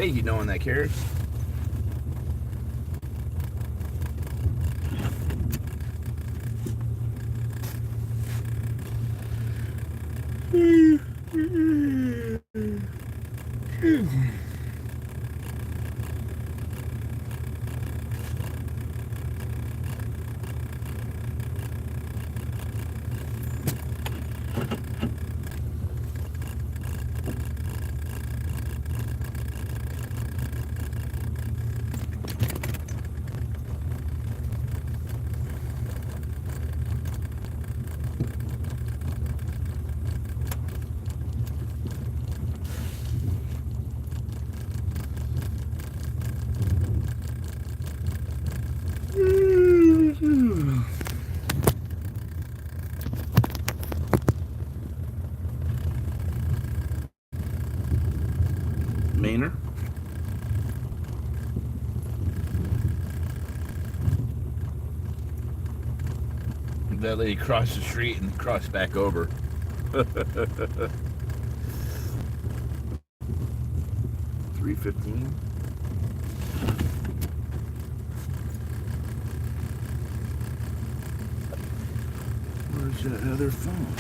Hey, you know when that carries? Mainer. That lady crossed the street and crossed back over. 315. Where's that other phone?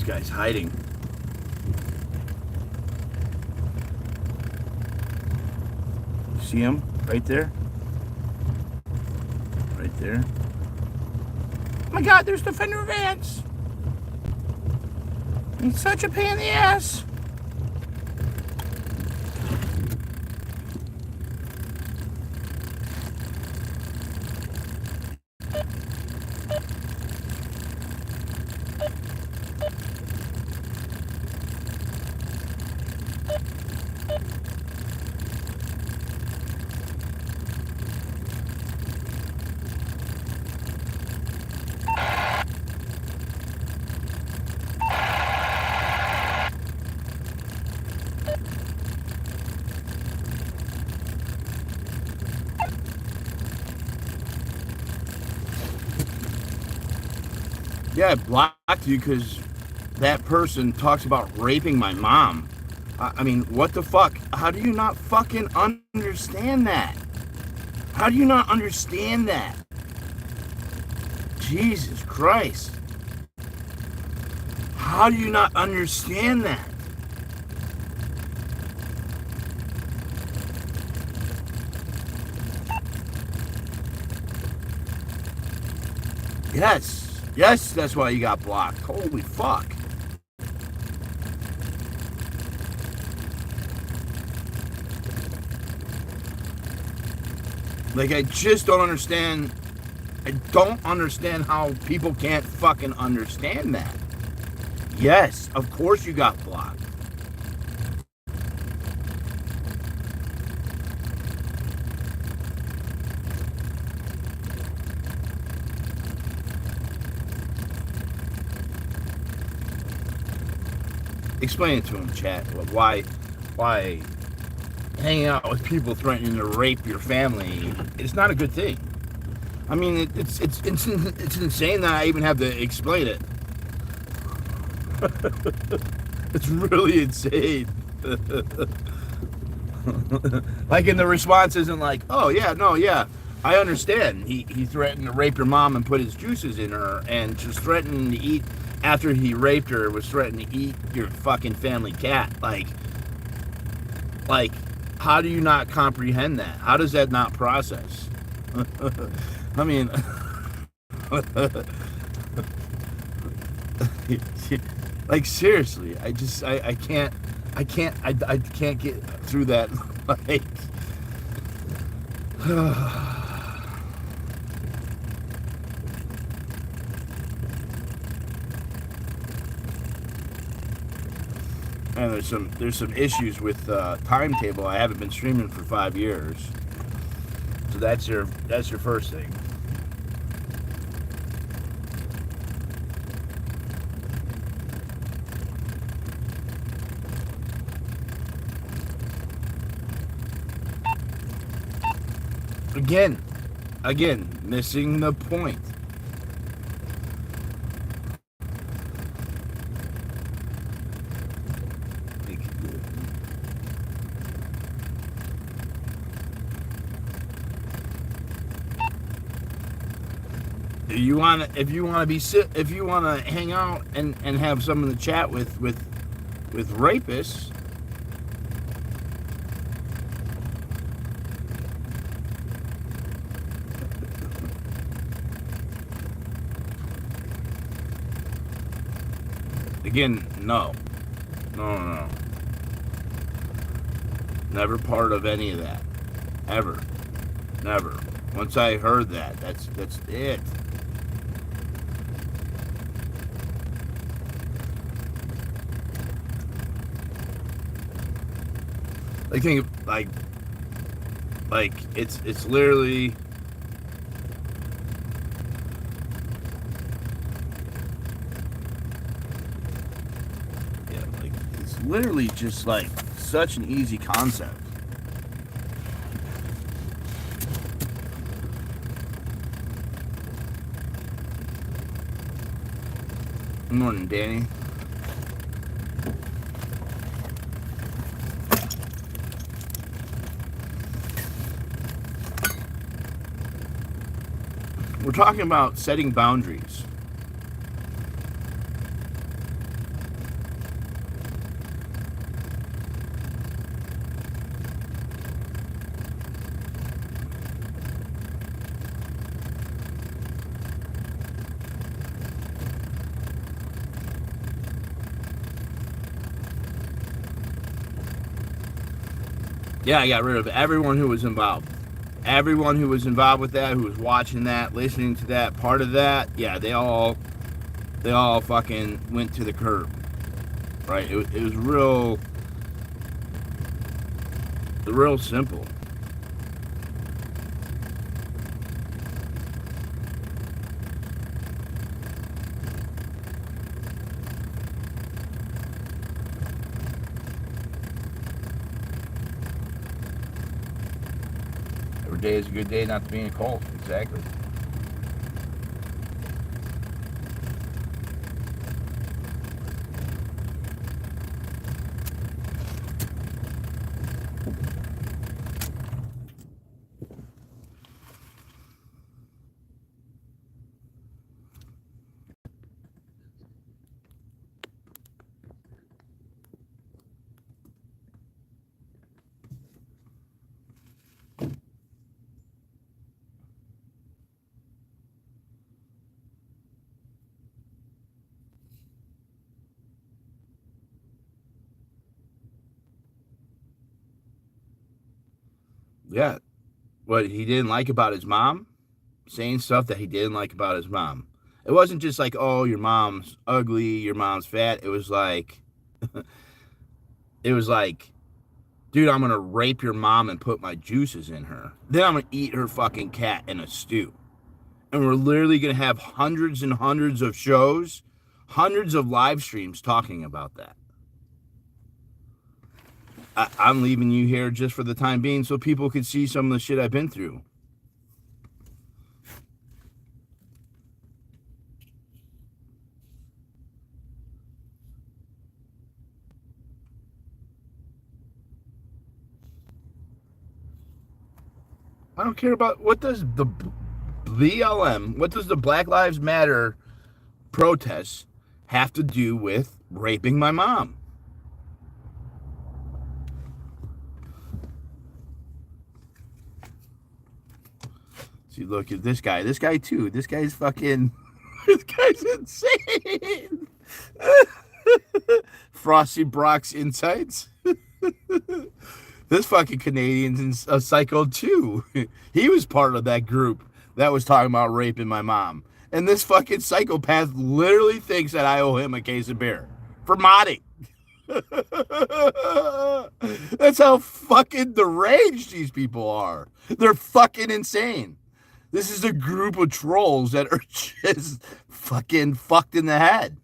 This guy's hiding. See him? Right there? Right there. Oh my God, there's Defender Vance! He's such a pain in the ass! Yeah, I blocked you because that person talks about raping my mom. I mean, what the fuck? How do you not fucking understand that? How do you not understand that? Jesus Christ. How do you not understand that? Yes. Yes, that's why you got blocked. Holy fuck. Like, I just don't understand. I don't understand how people can't fucking understand that. Yes, of course you got blocked. Explain it to him, chat. Why hanging out with people threatening to rape your family is not a good thing. I mean, it's insane that I even have to explain it. It's really insane. Like, and the response isn't like, oh yeah, no, yeah, I understand. He threatened to rape your mom and put his juices in her, and just threatening to eat after he raped her, was threatening to eat your fucking family cat. Like, how do you not comprehend that? How does that not process? I mean, like, seriously, I can't get through that. Like, and there's some issues with timetable. I haven't been streaming for 5 years, so that's your first thing. Again, missing the point. If you want to hang out and have some in the chat with rapists, again, no. Never part of any of that, ever, never. Once I heard that, that's it. I think like it's literally, yeah, like it's literally just like such an easy concept. Good morning, Danny. We're talking about setting boundaries. Yeah, I got rid of everyone who was involved. Everyone who was involved with that, who was watching that, listening to that, part of that, yeah, they all fucking went to the curb. Right? It was real simple. Every day is a good day not to be in a cult. Exactly. Yeah. What he didn't like about his mom, saying stuff that he didn't like about his mom. It wasn't just like, oh, your mom's ugly, your mom's fat. It was like, dude, I'm gonna rape your mom and put my juices in her. Then I'm gonna eat her fucking cat in a stew. And we're literally gonna have hundreds and hundreds of shows, hundreds of live streams talking about that. I'm leaving you here just for the time being so people could see some of the shit I've been through. I don't care about what does the BLM, what does the Black Lives Matter protests have to do with raping my mom? See, look at this guy. This guy too. This guy's fucking. This guy's insane. Frosty Brock's insights. This fucking Canadian's a psycho too. He was part of that group that was talking about raping my mom. And this fucking psychopath literally thinks that I owe him a case of beer for modding. That's how fucking deranged these people are. They're fucking insane. This is a group of trolls that are just fucking fucked in the head.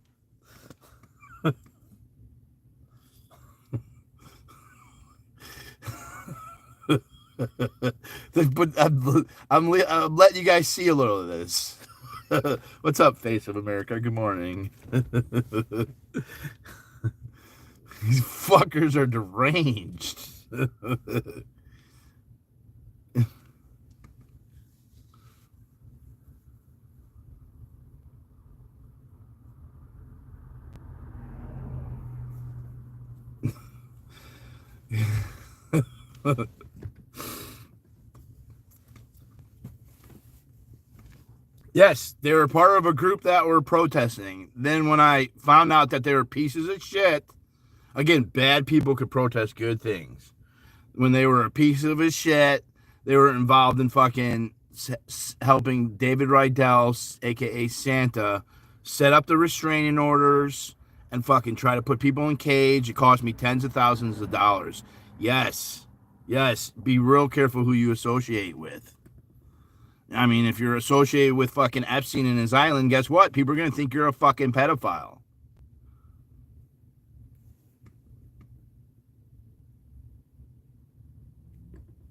But I'm letting you guys see a little of this. What's up, Face of America? Good morning. These fuckers are deranged. Yes, they were part of a group that were protesting. Then when I found out that they were pieces of shit, again, bad people could protest good things. When they were a piece of his shit, they were involved in fucking helping David Rydell, aka Santa, set up the restraining orders and fucking try to put people in cage. It cost me tens of thousands of dollars. Yes, be real careful who you associate with. I mean, if you're associated with fucking Epstein and his island, guess what? People are going to think you're a fucking pedophile.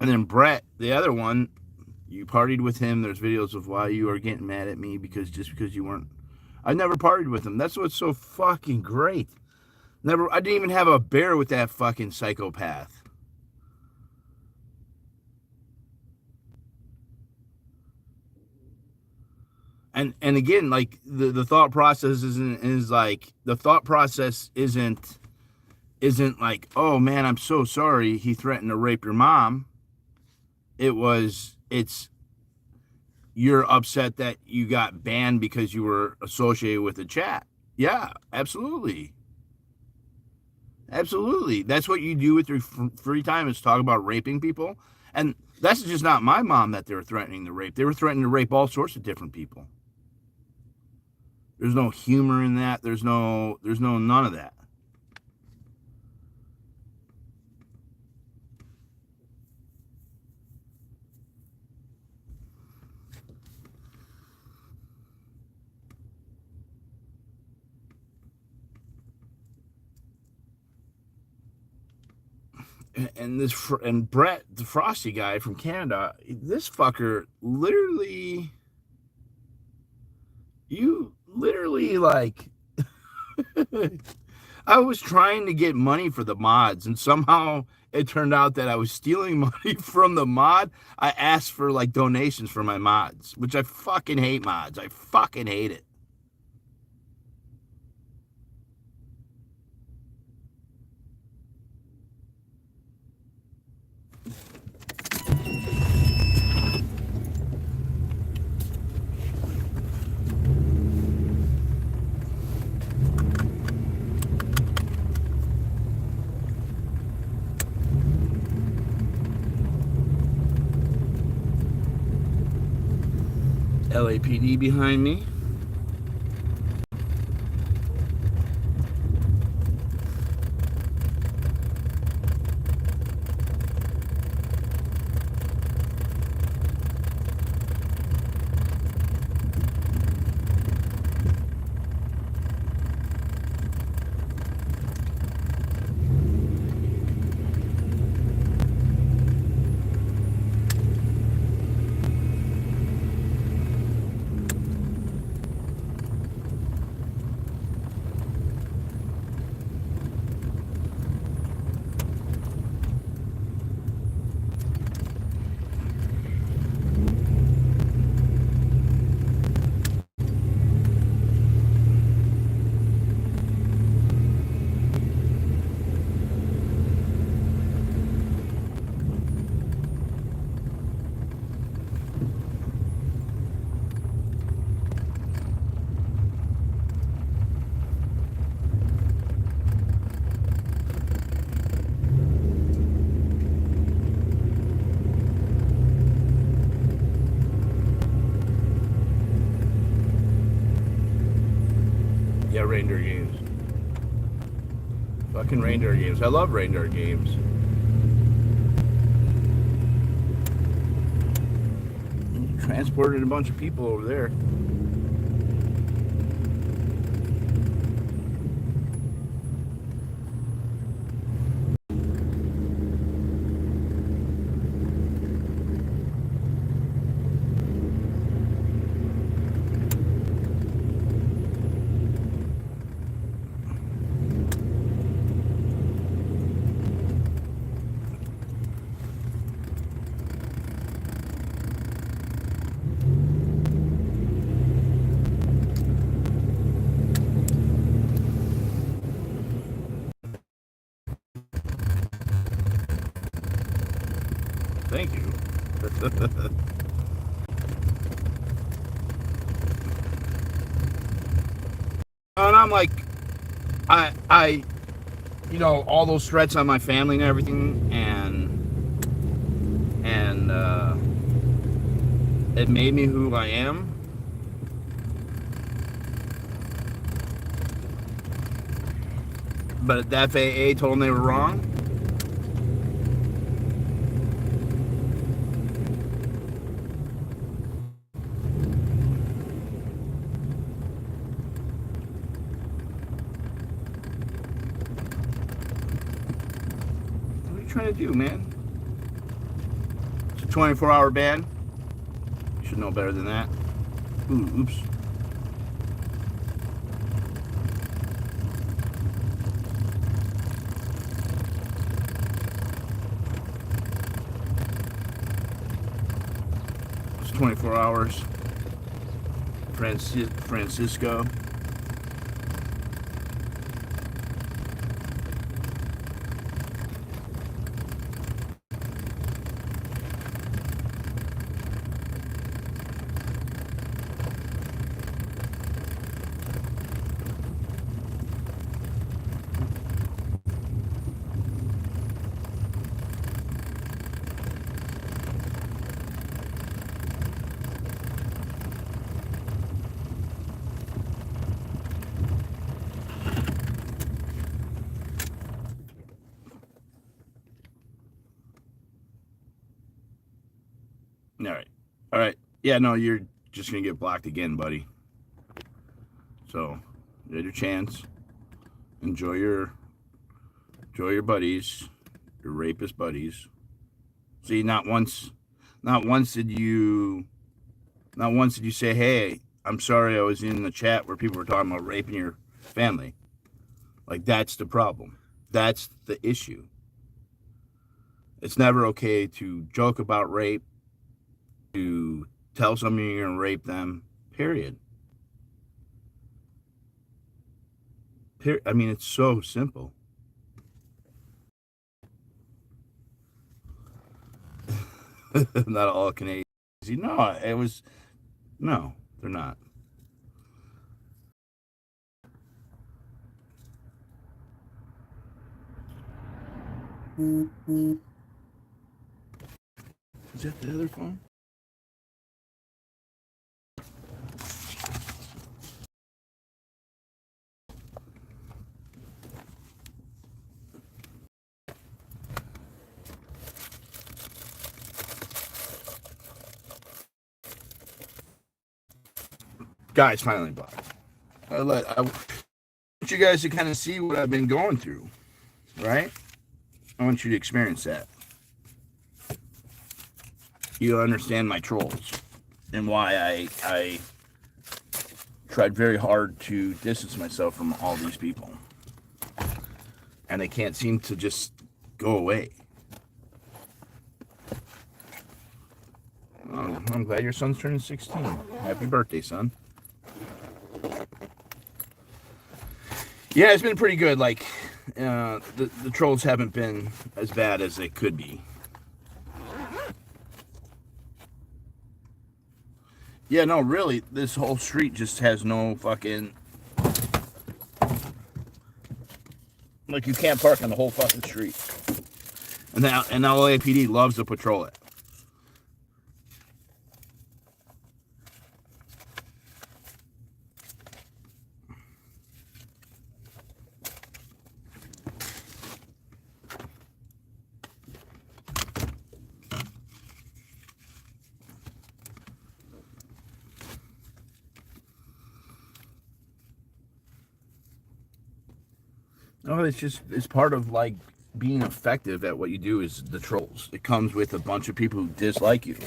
And then Brett, the other one, you partied with him. There's videos of why you are getting mad at me because you weren't. I never partied with him. That's what's so fucking great. I didn't even have a bear with that fucking psychopath. And again, like the thought process isn't like, oh man, I'm so sorry he threatened to rape your mom. It's you're upset that you got banned because you were associated with the chat. Yeah, absolutely. Absolutely. That's what you do with your free time is talk about raping people. And that's just not my mom that they were threatening to rape. They were threatening to rape all sorts of different people. There's no humor in that. There's no none of that. And Brett, the Frosty guy from Canada, this fucker literally, you literally like, I was trying to get money for the mods, and somehow it turned out that I was stealing money from the mod. I asked for like donations for my mods, which I fucking hate mods. I fucking hate it. LAPD behind me. Yeah, reindeer games. Fucking reindeer games. I love reindeer games. Transported a bunch of people over there. Thank you. And I'm like, I, all those threats on my family and everything, and it made me who I am. But the FAA told them they were wrong. What are you trying to do, man? It's a 24-hour ban. You should know better than that. Ooh, oops. It's 24 hours. Francisco. All right. All right. Yeah, no, you're just going to get blocked again, buddy. So, you had your chance. Enjoy your buddies, your rapist buddies. See, not once did you say, "Hey, I'm sorry I was in the chat where people were talking about raping your family." Like, that's the problem. That's the issue. It's never okay to joke about rape, to tell somebody you're going to rape them, period. I mean, it's so simple. Not all Canadians. No, it was, no, they're not. Is that the other phone? Guys, finally blocked. I want you guys to kind of see what I've been going through, right? I want you to experience that. You'll understand my trolls and why I tried very hard to distance myself from all these people. And they can't seem to just go away. Oh, I'm glad your son's turning 16. Happy birthday, son. Yeah, it's been pretty good. Like, the trolls haven't been as bad as they could be. Yeah, no, really, this whole street just has no fucking... Like, you can't park on the whole fucking street. And the LAPD loves to patrol it. No, it's part of, like, being effective at what you do is the trolls. It comes with a bunch of people who dislike you.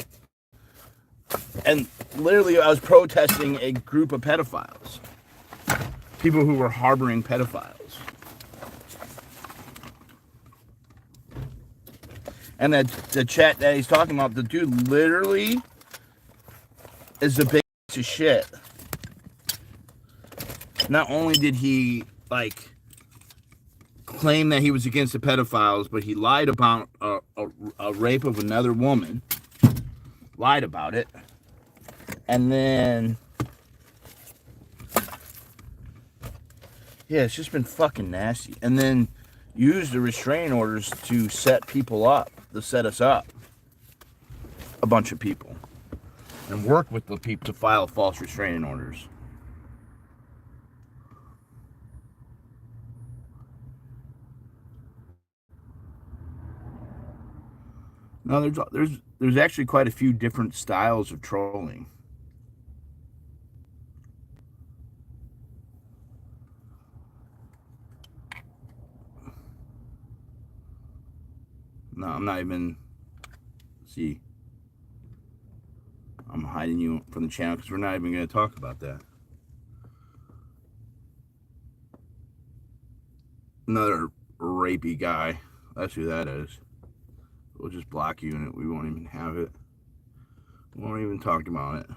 And literally, I was protesting a group of pedophiles. People who were harboring pedophiles. And the chat that he's talking about, the dude literally is a big piece of shit. Not only did he, like, claim that he was against the pedophiles, but he lied about a rape of another woman. Lied about it. And then... yeah, it's just been fucking nasty. And then used the restraining orders to set people up. To set us up. A bunch of people. And work with the people to file false restraining orders. No, there's actually quite a few different styles of trolling. No, I'm not even... See, I'm hiding you from the channel because we're not even going to talk about that. Another rapey guy. That's who that is. We'll just block you and we won't even have it. We won't even talk about it.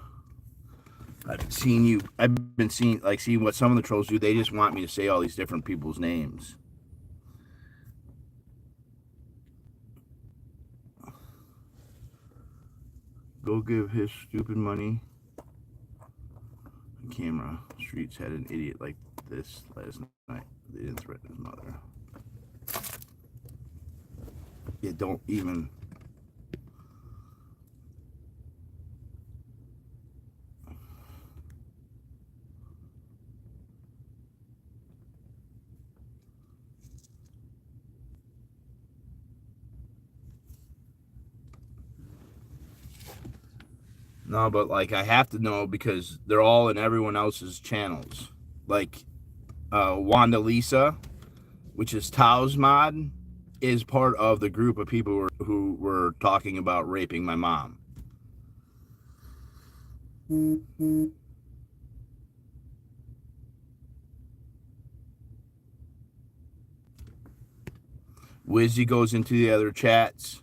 I've been seeing, like, see what some of the trolls do. They just want me to say all these different people's names. Go give his stupid money. Camera. Streets had an idiot like this last night. They didn't threaten his mother. Yeah, don't even... No, but like I have to know because they're all in everyone else's channels. Like Wanda Lisa, which is Tao's mod, is part of the group of people who were talking about raping my mom. Wizzy goes into the other chats.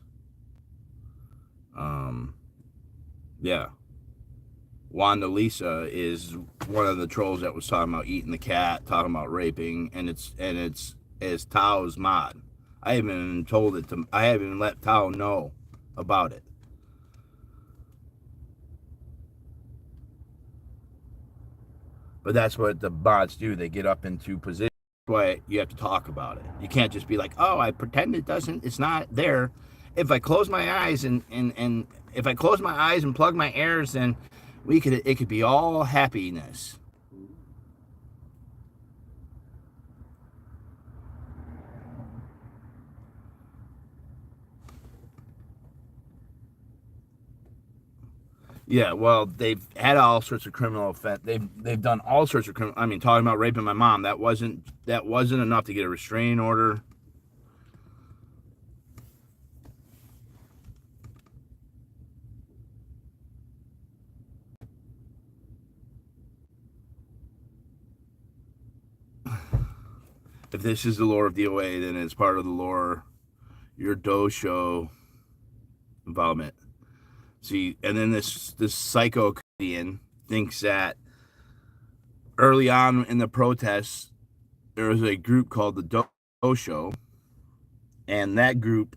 Yeah. Wanda Lisa is one of the trolls that was talking about eating the cat, talking about raping, and it's Tao's mod. I haven't even told it to. I haven't even let Tao know about it. But that's what the bots do. They get up into position. That's why you have to talk about it. You can't just be like, "Oh, I pretend it doesn't. It's not there." If I close my eyes and if I close my eyes and plug my ears, then it could be all happiness. Yeah, well, they've had all sorts of criminal offense. They've done all sorts of criminal. I mean, talking about raping my mom, that wasn't enough to get a restraining order. If this is the lore of DOA, then it's part of the lore. Your Dosho involvement. See, and then this psycho comedian thinks that early on in the protests, there was a group called the Dosho, and that group,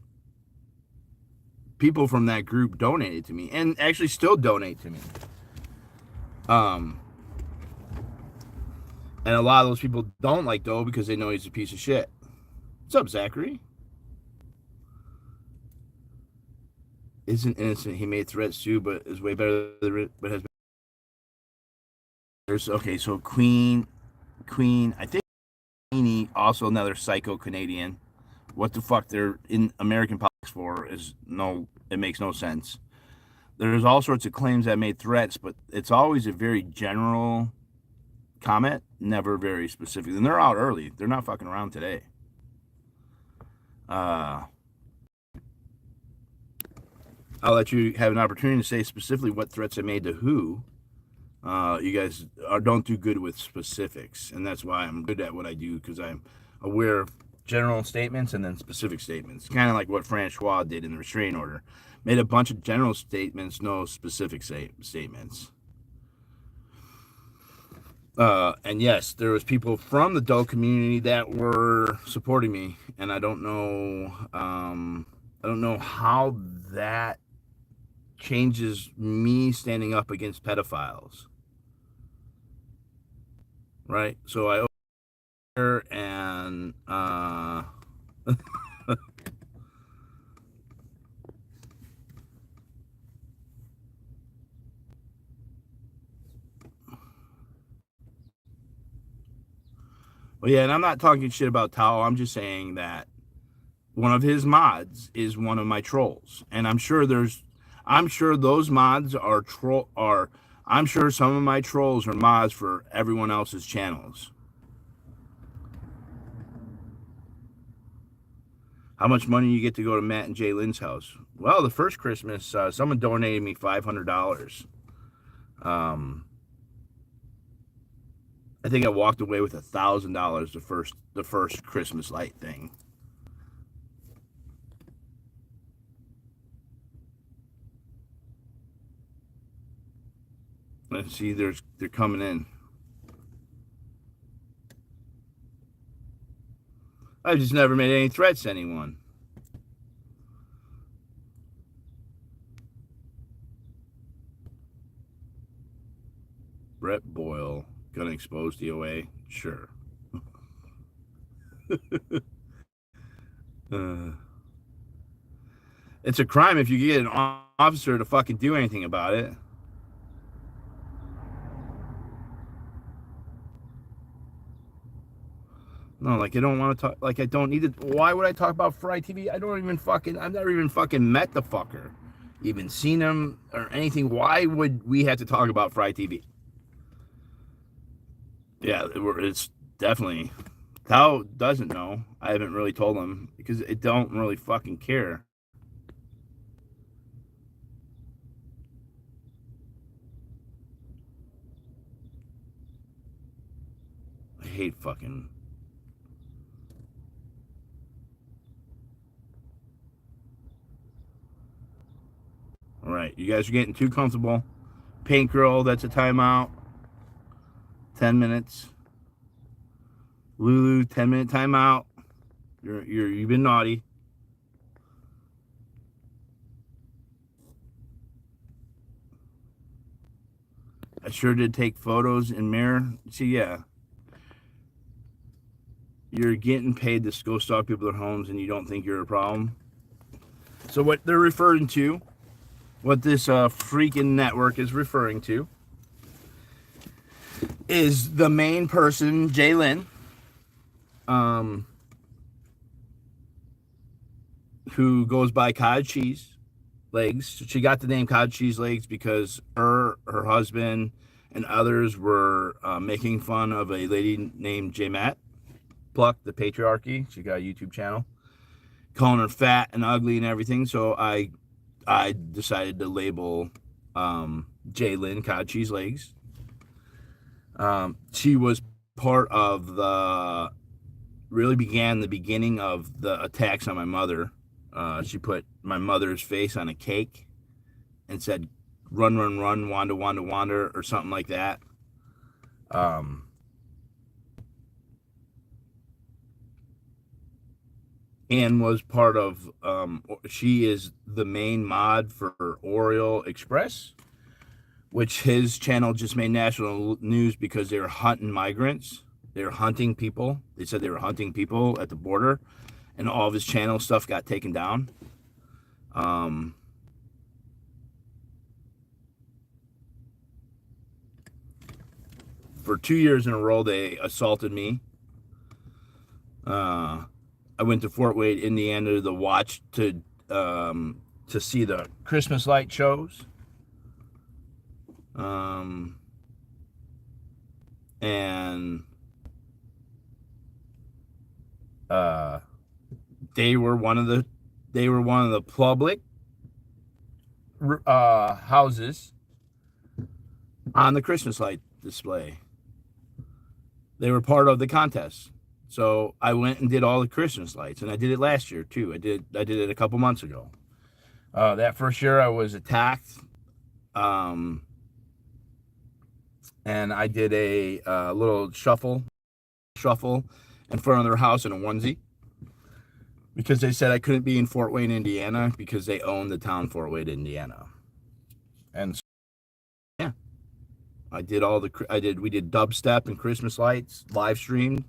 people from that group donated to me, and actually still donate to me. And a lot of those people don't like Doe because they know he's a piece of shit. What's up, Zachary? Isn't innocent. He made threats too, but is way better than but has been. There's okay, so Queen, I think Queenie, also another psycho Canadian. What the fuck they're in American politics for is no, it makes no sense. There's all sorts of claims that made threats, but it's always a very general comment, never very specific. And they're out early. They're not fucking around today. I'll let you have an opportunity to say specifically what threats I made to who. You guys don't do good with specifics, and that's why I'm good at what I do, because I'm aware of general statements and then specific statements. Kind of like what Francois did in the restraining order. Made a bunch of general statements, no specific statements. And yes, there was people from the Doe community that were supporting me, and I don't know how that changes me standing up against pedophiles. Right? So I and well, yeah, and I'm not talking shit about Tao. I'm just saying that one of his mods is one of my trolls, and I'm sure those mods I'm sure some of my trolls are mods for everyone else's channels. How much money you get to go to Matt and Jay Lynn's house? Well, the first Christmas, someone donated me $500. I think I walked away with $1,000 the first Christmas light thing. Let's see, they're coming in. I've just never made any threats to anyone. Brett Boyle, gonna expose DOA? Sure. It's a crime if you get an officer to fucking do anything about it. No, like I don't want to talk. Like I don't need to. Why would I talk about Fry TV? I've never even fucking met the fucker. even seen him or anything. Why would we have to talk about Fry TV? Yeah, it's definitely. Tao doesn't know. I haven't really told him because it don't really fucking care. I hate fucking. All right, you guys are getting too comfortable. Paint Girl, that's a timeout. 10 minutes. Lulu, 10-minute timeout. You've been naughty. I sure did take photos in mirror. See, yeah. You're getting paid to go stalk people at homes and you don't think you're a problem. So what they're referring to, what this freaking network is referring to, is the main person, Jalen, who goes by Cottage Cheese Legs. She got the name Cottage Cheese Legs because her husband, and others were making fun of a lady named J. Matt Pluck, the patriarchy. She got a YouTube channel, calling her fat and ugly and everything. So I decided to label Jalen Cottage Cheese Legs. She was part of really began the beginning of the attacks on my mother. She put my mother's face on a cake and said, "Run, run, run, Wanda, Wanda, Wanda," or something like that. And was part of, she is the main mod for Oriole Express, which his channel just made national news because they were hunting migrants. They were hunting people. They said they were hunting people at the border, and all of his channel stuff got taken down. For 2 years in a row, they assaulted me. I went to Fort Wayne, Indiana, to see the Christmas light shows. And they were one of the public houses on the Christmas light display. They were part of the contest. So I went and did all the Christmas lights, and I did it last year too. I did it a couple months ago. That first year I was attacked, and I did a little shuffle in front of their house in a onesie because they said I couldn't be in Fort Wayne, Indiana, because they own the town Fort Wayne, Indiana. And so, yeah, we did dubstep and Christmas lights, live streamed.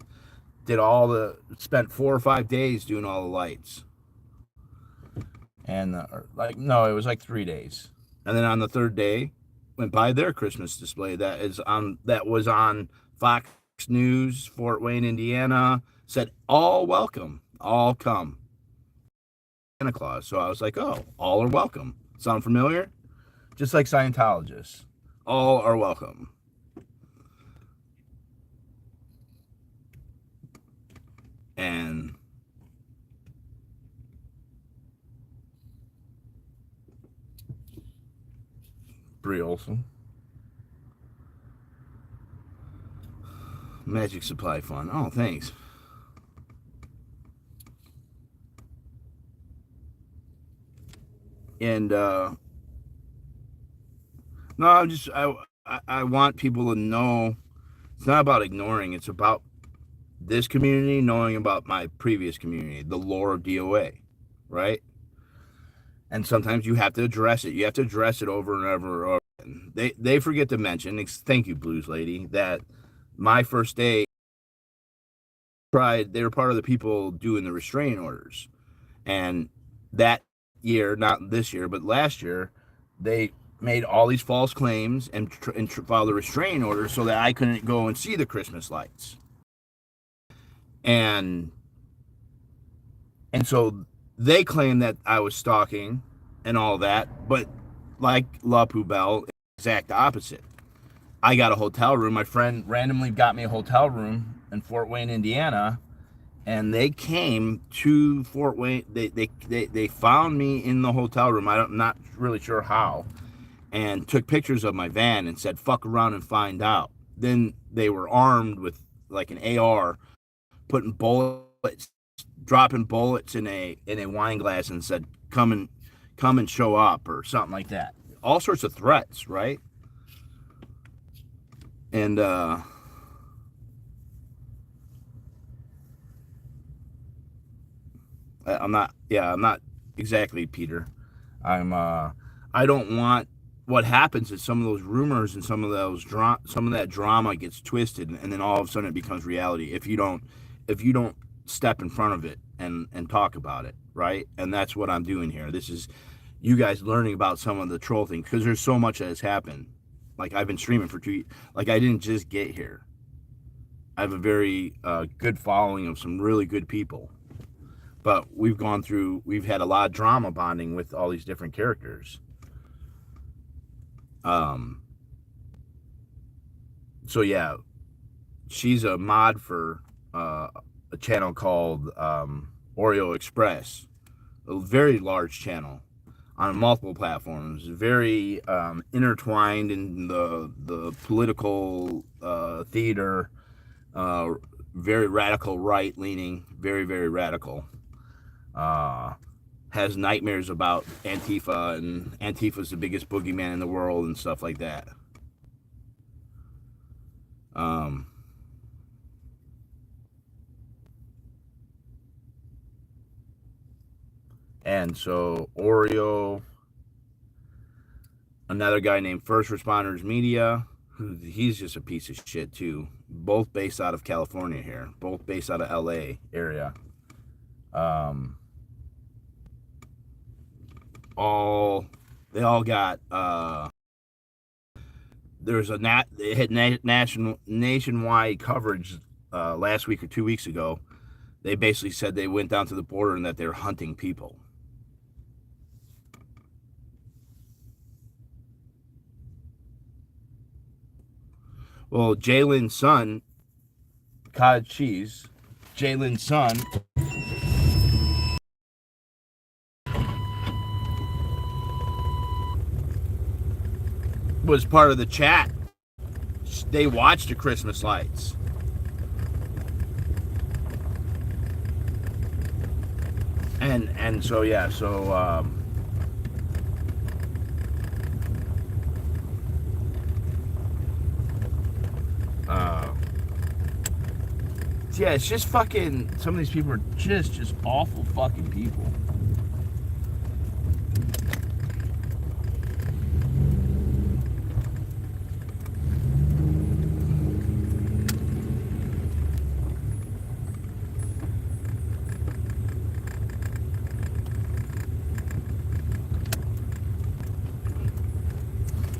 Spent 4 or 5 days doing all the lights. And no, it was like 3 days. And then on the third day, went by their Christmas display that was on Fox News, Fort Wayne, Indiana, said all welcome, all come. Santa Claus. So I was like, oh, all are welcome. Sound familiar? Just like Scientologists. All are welcome. And Brie Olson. Magic Supply Fund. Oh, thanks. And no, I want people to know it's not about ignoring. It's about this community knowing about my previous community, the lore of DOA, right? And sometimes you have to address it. You have to address it over and over. They forget to mention, thank you, Blues Lady, that my first day, they were part of the people doing the restraining orders. And that year, not this year, but last year, they made all these false claims and filed a restraining order so that I couldn't go and see the Christmas lights. And so they claimed that I was stalking and all that. But like La Poubelle, exact opposite. I got a hotel room. My friend randomly got me a hotel room in Fort Wayne, Indiana, and they came to Fort Wayne. They found me in the hotel room. I'm not really sure how, and took pictures of my van and said, "Fuck around and find out." Then they were armed with like an AR, putting bullets, dropping bullets in a wine glass, and said, come and show up," or something like that. All sorts of threats, right? And I'm not exactly, Peter. I don't want, what happens is some of those rumors and some of that drama gets twisted, and then all of a sudden it becomes reality if you don't step in front of it and talk about it, right? And that's what I'm doing here. This is you guys learning about some of the troll things, because there's so much that has happened. Like, I've been streaming for 2 years. Like, I didn't just get here. I have a very good following of some really good people. But we've had a lot of drama bonding with all these different characters. So yeah, she's a mod for a channel called Oreo Express, a very large channel on multiple platforms, very intertwined in the political theater, very radical, right leaning, very, very radical. Has nightmares about Antifa, and Antifa's the biggest boogeyman in the world and stuff like that. And so Oreo, another guy named First Responders Media, he's just a piece of shit too. Both based out of California here, both based out of LA area. They all got there's they had nationwide coverage last week or 2 weeks ago. They basically said they went down to the border and that they're hunting people. Well, Jalen's son, cottage cheese, Jalen's son was part of the chat. They watched the Christmas lights. And so yeah, so yeah, it's just fucking, some of these people are just awful fucking people.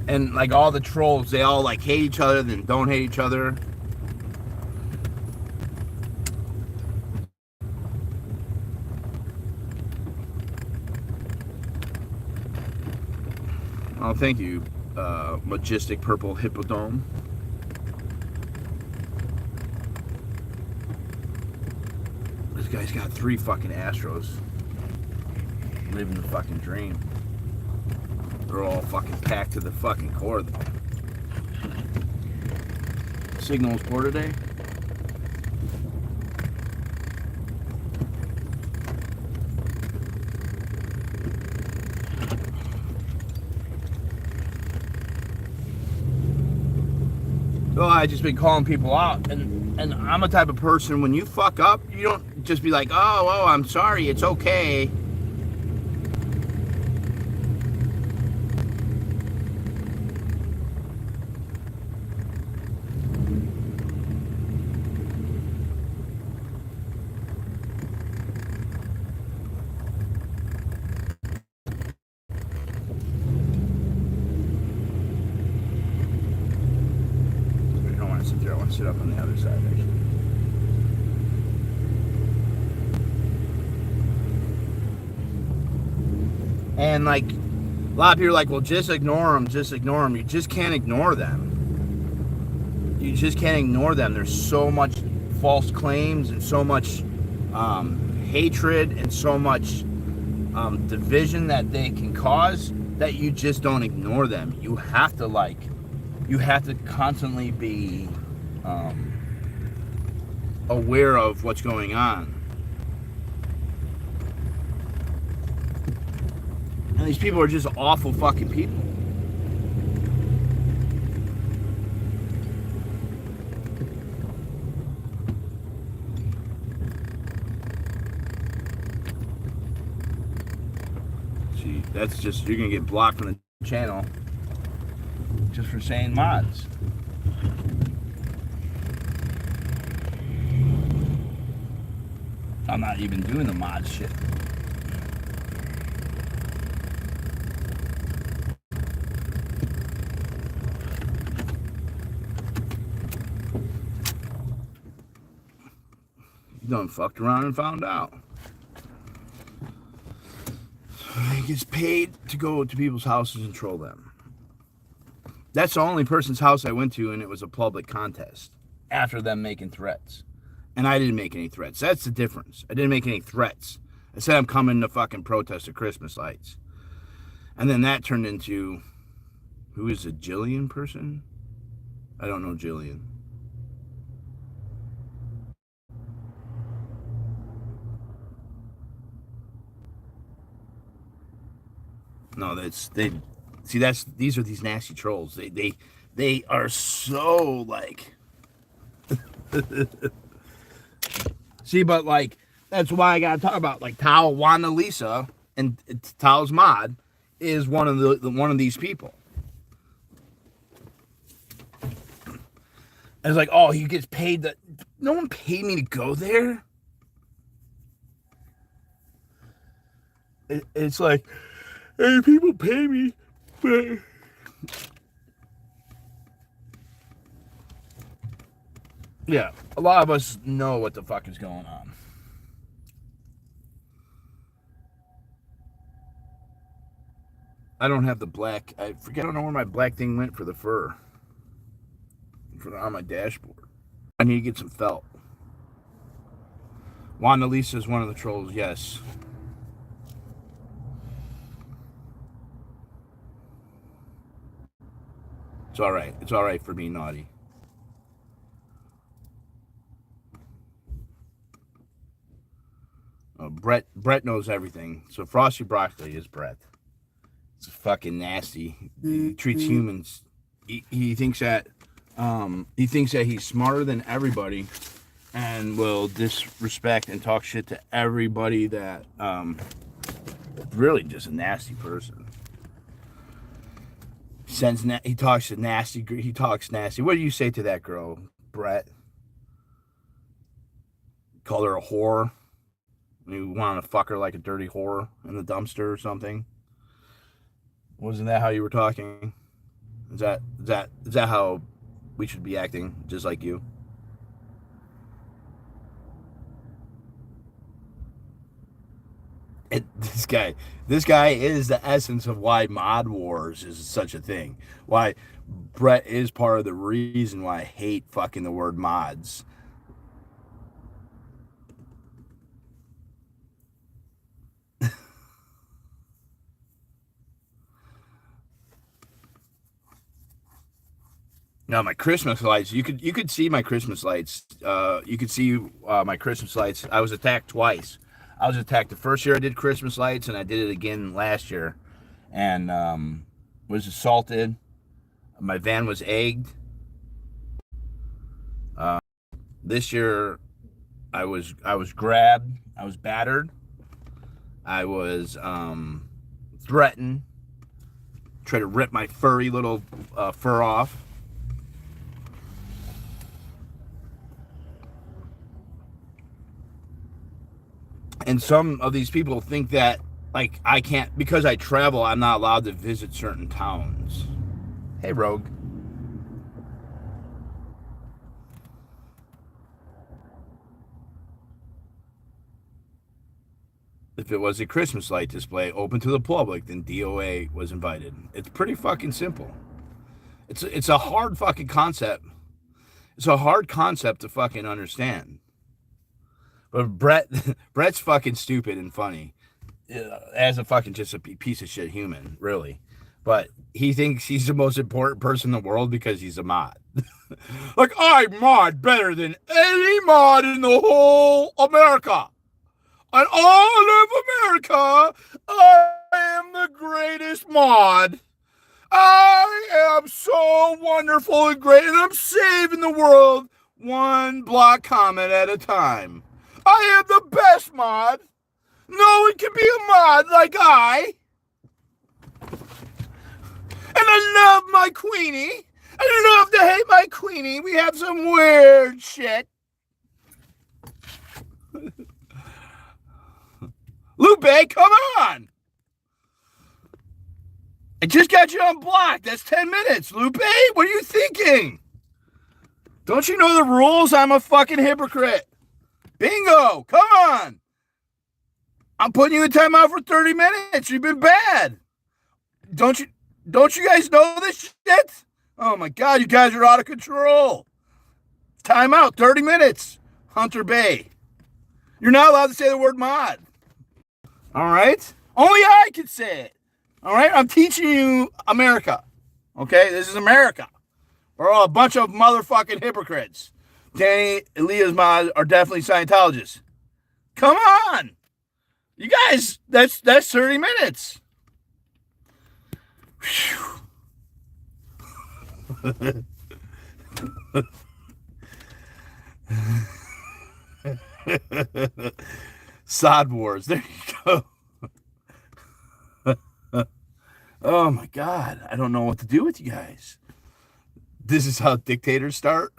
And like all the trolls, they all like hate each other, then don't hate each other. Oh, thank you, Majestic Purple Hippodome. This guy's got 3 fucking Astros. Living the fucking dream. They're all fucking packed to the fucking core, though. Signal's poor today. Well, I just been calling people out, and I'm a type of person, when you fuck up, you don't just be like, oh, I'm sorry, it's okay. Sit up on the other side, actually. And like a lot of people are like, well, just ignore them, just ignore them. You just can't ignore them. You just can't ignore them. There's so much false claims and so much hatred and so much division that they can cause that you just don't ignore them. You have to constantly be aware of what's going on. And these people are just awful fucking people. See, that's just, you're gonna get blocked from the channel just for saying mods. I'm not even doing the mod shit. You done fucked around and found out. He gets paid to go to people's houses and troll them. That's the only person's house I went to, and it was a public contest after them making threats. And I didn't make any threats. That's the difference. I didn't make any threats. I said I'm coming to fucking protest the Christmas lights. And then that turned into, who is a Jillian person? I don't know Jillian. No, these are these nasty trolls. They are so like see, but like that's why I gotta talk about like Tao, Wanda, Lisa, and Tao's mod is one of one of these people. And it's like, oh, he gets paid that. No one paid me to go there. It's like, hey, people pay me, but yeah, a lot of us know what the fuck is going on. I don't have the black. I don't know where my black thing went for the fur. On my dashboard. I need to get some felt. Wanda Lisa is one of the trolls, yes. It's alright. It's alright for being naughty. Brett knows everything. So Frosty Broccoli is Brett. It's fucking nasty. He treats humans. He thinks that he's smarter than everybody, and will disrespect and talk shit to everybody that really just a nasty person. He talks nasty. What do you say to that girl, Brett? Call her a whore. You want to fuck her like a dirty whore in the dumpster or something? Wasn't that how you were talking? Is that how we should be acting, just like you? This guy is the essence of why Mod Wars is such a thing. Why Brett is part of the reason why I hate fucking the word mods. Now my Christmas lights, you could see my Christmas lights. You could see my Christmas lights. I was attacked twice. I was attacked the first year I did Christmas lights, and I did it again last year, and was assaulted. My van was egged. This year, I was grabbed. I was battered. I was threatened. Tried to rip my furry little fur off. And some of these people think that, like, I can't, because I travel, I'm not allowed to visit certain towns. Hey, Rogue. if it was a Christmas light display open to the public, then DOA was invited. It's pretty fucking simple. It's a hard fucking concept. It's a hard concept to fucking understand. But Brett's fucking stupid and funny. As a fucking just a piece of shit human, really. But he thinks he's the most important person in the world because he's a mod. Like, I mod better than any mod in the whole America. On all of America, I am the greatest mod. I am so wonderful and great, and I'm saving the world one block comment at a time. I am the best mod. No one can be a mod like I. And I love my queenie. I love to hate my queenie. We have some weird shit. Lupe, come on. I just got you unblocked. That's 10 minutes. Lupe, what are you thinking? Don't you know the rules? I'm a fucking hypocrite. Bingo. Come on. I'm putting you in timeout for 30 minutes. You've been bad. Don't you guys know this shit? Oh my God, you guys are out of control. Timeout, 30 minutes. Hunter Bay. You're not allowed to say the word mod. All right? Only I can say it. All right? I'm teaching you America. Okay? This is America. We're all a bunch of motherfucking hypocrites. Danny and Leah's mods are definitely Scientologists. Come on. You guys, that's 30 minutes. Sod Wars. There you go. Oh my God. I don't know what to do with you guys. This is how dictators start.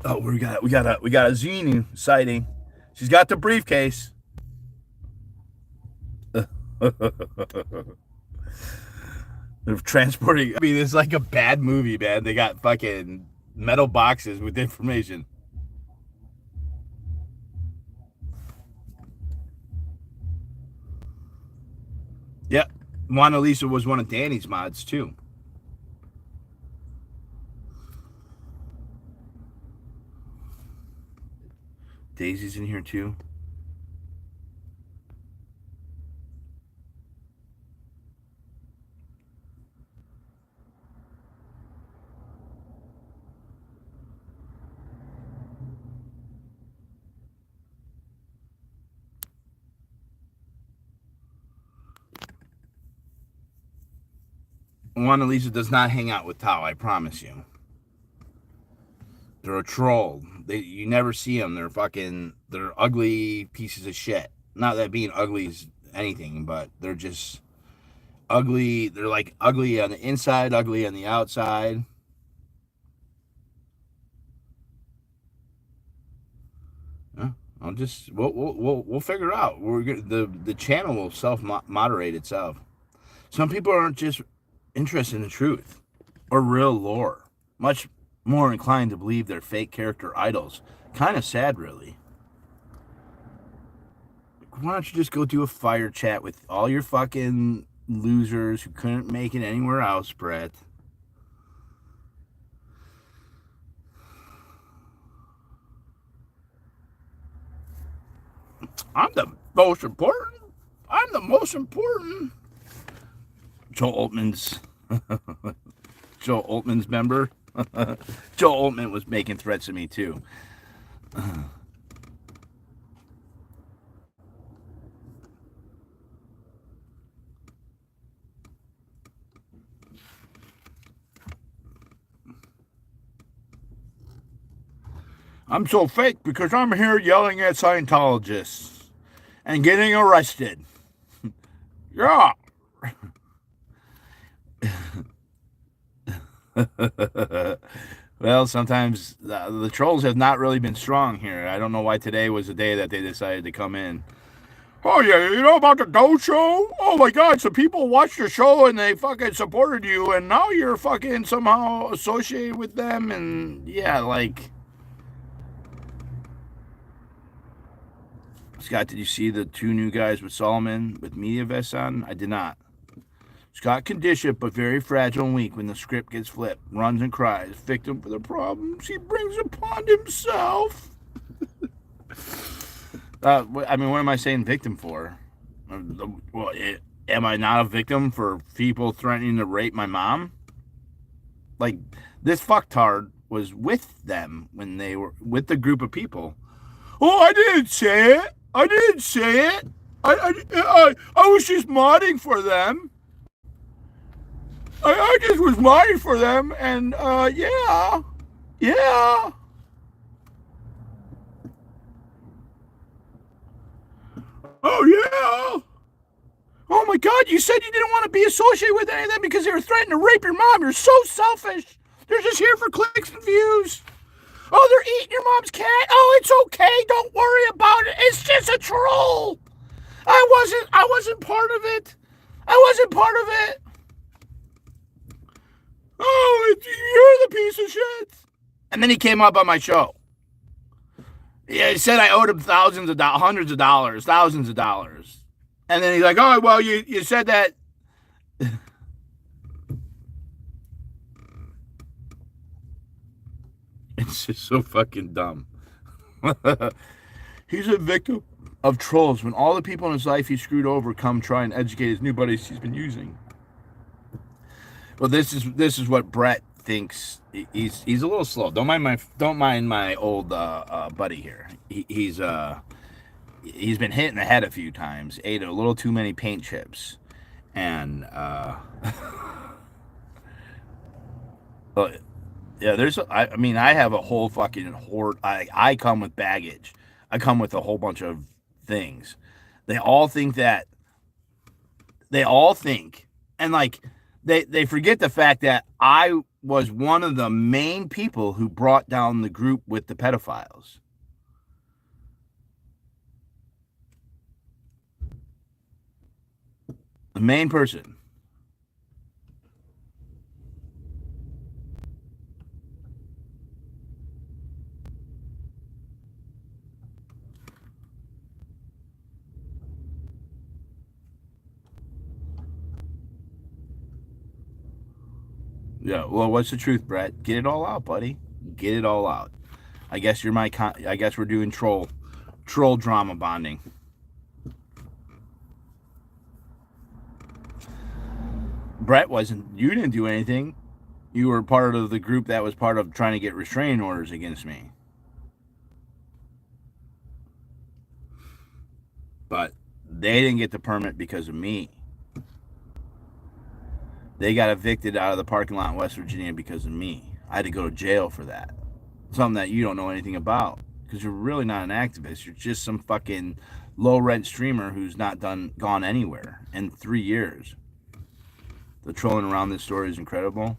Oh, we got a Xenu sighting. She's got the briefcase. They're transporting. I mean, it's like a bad movie, man. They got fucking metal boxes with information. Yep. Mona Lisa was one of Danny's mods, too. Daisy's in here, too. Mona Lisa does not hang out with Tao, I promise you. They're a troll. You never see them. They're ugly pieces of shit. Not that being ugly is anything, but they're just ugly. They're like ugly on the inside, ugly on the outside. We'll figure out. The channel will self-moderate itself. Some people aren't just interested in the truth or real lore. Much more inclined to believe they're fake character idols. Kind of sad, really. Why don't you just go do a fire chat with all your fucking losers who couldn't make it anywhere else, Brett? I'm the most important. Joe Altman's member. Joe Altman was making threats to me too. I'm so fake because I'm here yelling at Scientologists and getting arrested. Yeah. Well, sometimes the trolls have not really been strong here. I don't know why today was the day that they decided to come in. Oh yeah, you know about the Doe show? Oh my God, so people watched the show and they fucking supported you, and now you're fucking somehow associated with them, and yeah, like. Scott, did you see the two new guys with Solomon with media vests on? I did not. Scott can dish it, but very fragile and weak when the script gets flipped. Runs and cries, victim for the problems he brings upon himself. I mean, what am I saying victim for? Well, am I not a victim for people threatening to rape my mom? Like, this fucktard was with them when they were with the group of people. Oh, I didn't say it. I didn't say it. I was just modding for them. I just was modding for them, and yeah. Oh yeah. Oh my God! You said you didn't want to be associated with any of them because they were threatening to rape your mom. You're so selfish. They're just here for clicks and views. Oh, they're eating your mom's cat. Oh, it's okay. Don't worry about it. It's just a troll. I wasn't part of it. I wasn't part of it. Oh, you're the piece of shit. And then he came up on my show. Yeah, he said I owed him hundreds of dollars, thousands of dollars. And then he's like, oh, well, you said that. It's just so fucking dumb. He's a victim of trolls when all the people in his life he screwed over come try and educate his new buddies he's been using. Well, this is what Brett thinks. He's a little slow. Don't mind my old buddy here. He's been hit in the head a few times. Ate a little too many paint chips, and but yeah, I mean, I have a whole fucking horde. I come with baggage. I come with a whole bunch of things. They all think, and like they forget the fact that I was one of the main people who brought down the group with the pedophiles. The main person. Yeah, well, what's the truth, Brett? Get it all out, buddy. Get it all out. I guess you're I guess we're doing troll drama bonding. Brett wasn't. You didn't do anything. You were part of the group that was part of trying to get restraining orders against me. But they didn't get the permit because of me. They got evicted out of the parking lot in West Virginia because of me. I had to go to jail for that. Something that you don't know anything about. Because you're really not an activist. You're just some fucking low-rent streamer who's not gone anywhere in 3 years. The trolling around this story is incredible.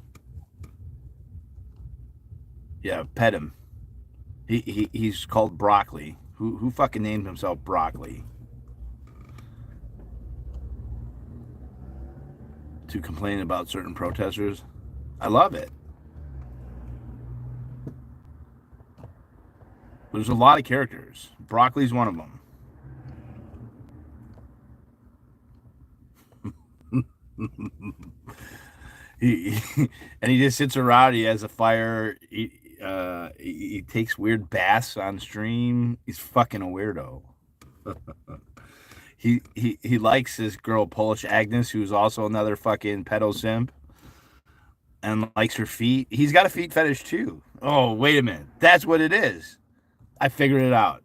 Yeah, pet him. He's called Broccoli. Who fucking named himself Broccoli? To complain about certain protesters. I love it. There's a lot of characters. Broccoli's one of them. And he just sits around. He has a fire. He takes weird baths on stream. He's fucking a weirdo. He likes this girl Polish Agnes, who's also another fucking pedo simp, and likes her feet. He's got a feet fetish too. Oh, wait a minute. That's what it is. I figured it out.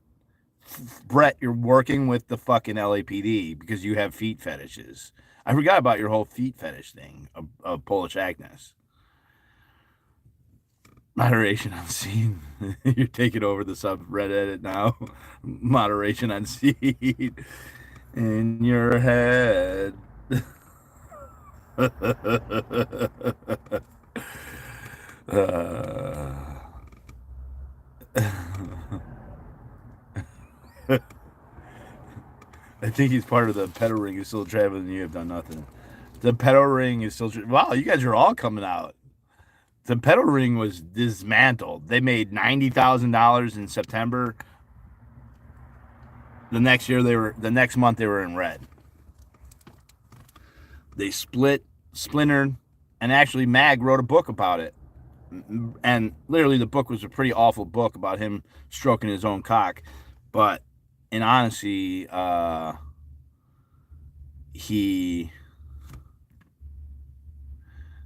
Brett, you're working with the fucking LAPD because you have feet fetishes. I forgot about your whole feet fetish thing of Polish Agnes. Moderation on scene. You're taking over the subreddit now. Moderation on scene. In your head. I think he's part of the pedal ring. He's still traveling. You have done nothing. The pedal ring is still. Wow, you guys are all coming out. The pedal ring was dismantled. They made $90,000 in September. The next year they were. The next month they were in red. They splintered, and actually Mag wrote a book about it. And literally the book was a pretty awful book about him stroking his own cock. But in honesty,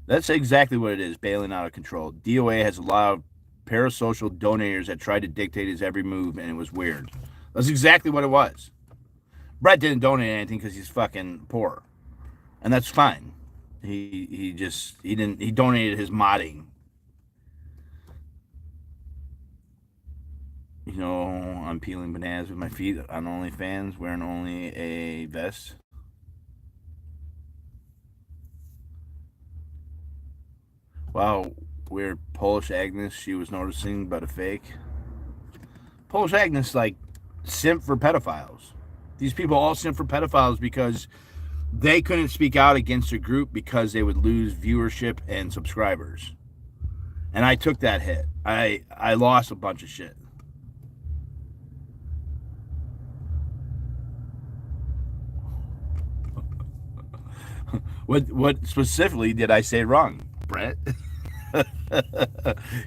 that's exactly what it is, bailing out of control. DOA has allowed parasocial donators that tried to dictate his every move, and it was weird. That's exactly what it was. Brett didn't donate anything because he's fucking poor, and that's fine. He donated his modding. You know, I'm peeling bananas with my feet on OnlyFans, wearing only a vest. Wow, weird. Polish Agnes, she was noticing, but a fake. Polish Agnes, like, simp for pedophiles. These people all simp for pedophiles because they couldn't speak out against a group because they would lose viewership and subscribers. And I took that hit. I lost a bunch of shit. What specifically did I say wrong, Brett?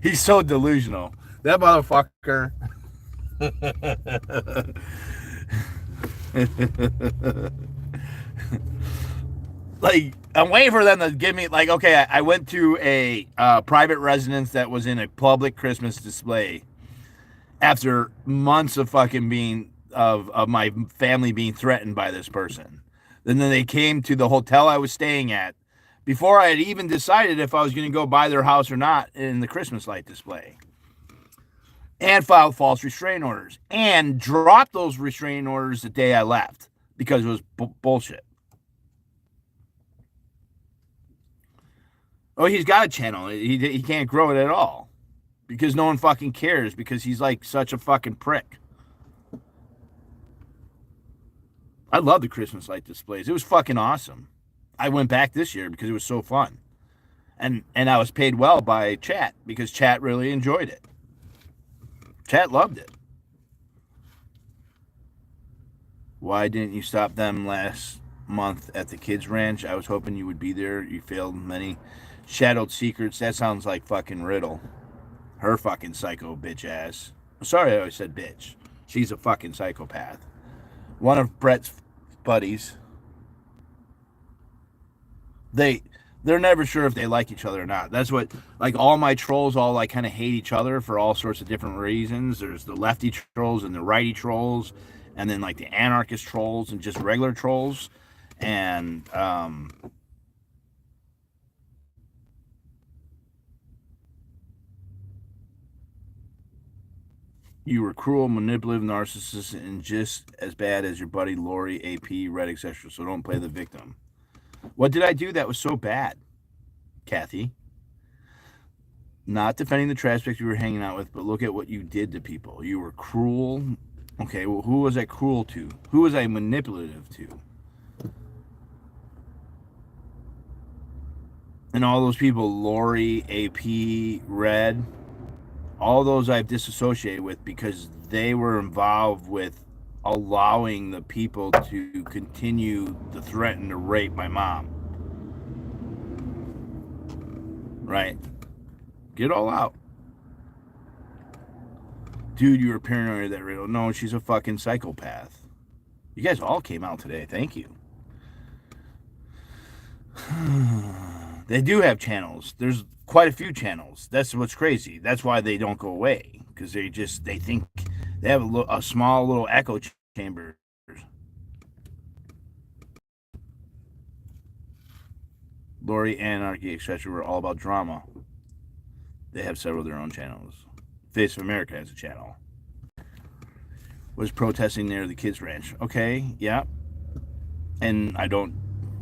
He's so delusional. That motherfucker. Like, I'm waiting for them to give me, like, okay, I went to a private residence that was in a public Christmas display after months of fucking being, of my family being threatened by this person. And then they came to the hotel I was staying at before I had even decided if I was going to go by their house or not in the Christmas light display. And filed false restraining orders. And dropped those restraining orders the day I left because it was bullshit. Oh, he's got a channel. He can't grow it at all because no one fucking cares because he's like such a fucking prick. I love the Christmas light displays. It was fucking awesome. I went back this year because it was so fun. And I was paid well by chat because chat really enjoyed it. Chat loved it. Why didn't you stop them last month at the kids' ranch? I was hoping you would be there. You failed many shadowed secrets. That sounds like fucking Riddle. Her fucking psycho bitch ass. Sorry I always said bitch. She's a fucking psychopath. One of Brett's buddies. They're never sure if they like each other or not. That's what, like, all my trolls all like kind of hate each other for all sorts of different reasons. There's the lefty trolls and the righty trolls, and then like the anarchist trolls and just regular trolls. And you were cruel, manipulative, narcissist, and just as bad as your buddy Lori, AP, Red, etc. So don't play the victim. What did I do that was so bad, Kathy? Not defending the trash bags you were hanging out with, but look at what you did to people. You were cruel. Okay, well, who was I cruel to? Who was I manipulative to? And all those people, Lori, AP, Red, all those I've disassociated with because they were involved with allowing the people to continue to threaten to rape my mom. Right? Get it all out. Dude, you were paranoid of that Riddle. No, she's a fucking psychopath. You guys all came out today. Thank you. They do have channels. There's quite a few channels. That's what's crazy. That's why they don't go away. Because they think they have a small little echo chamber. Lori, Anarchy, etc. were all about drama. They have several of their own channels. Face of America has a channel. Was protesting near the kids' ranch. Okay, yeah. And I don't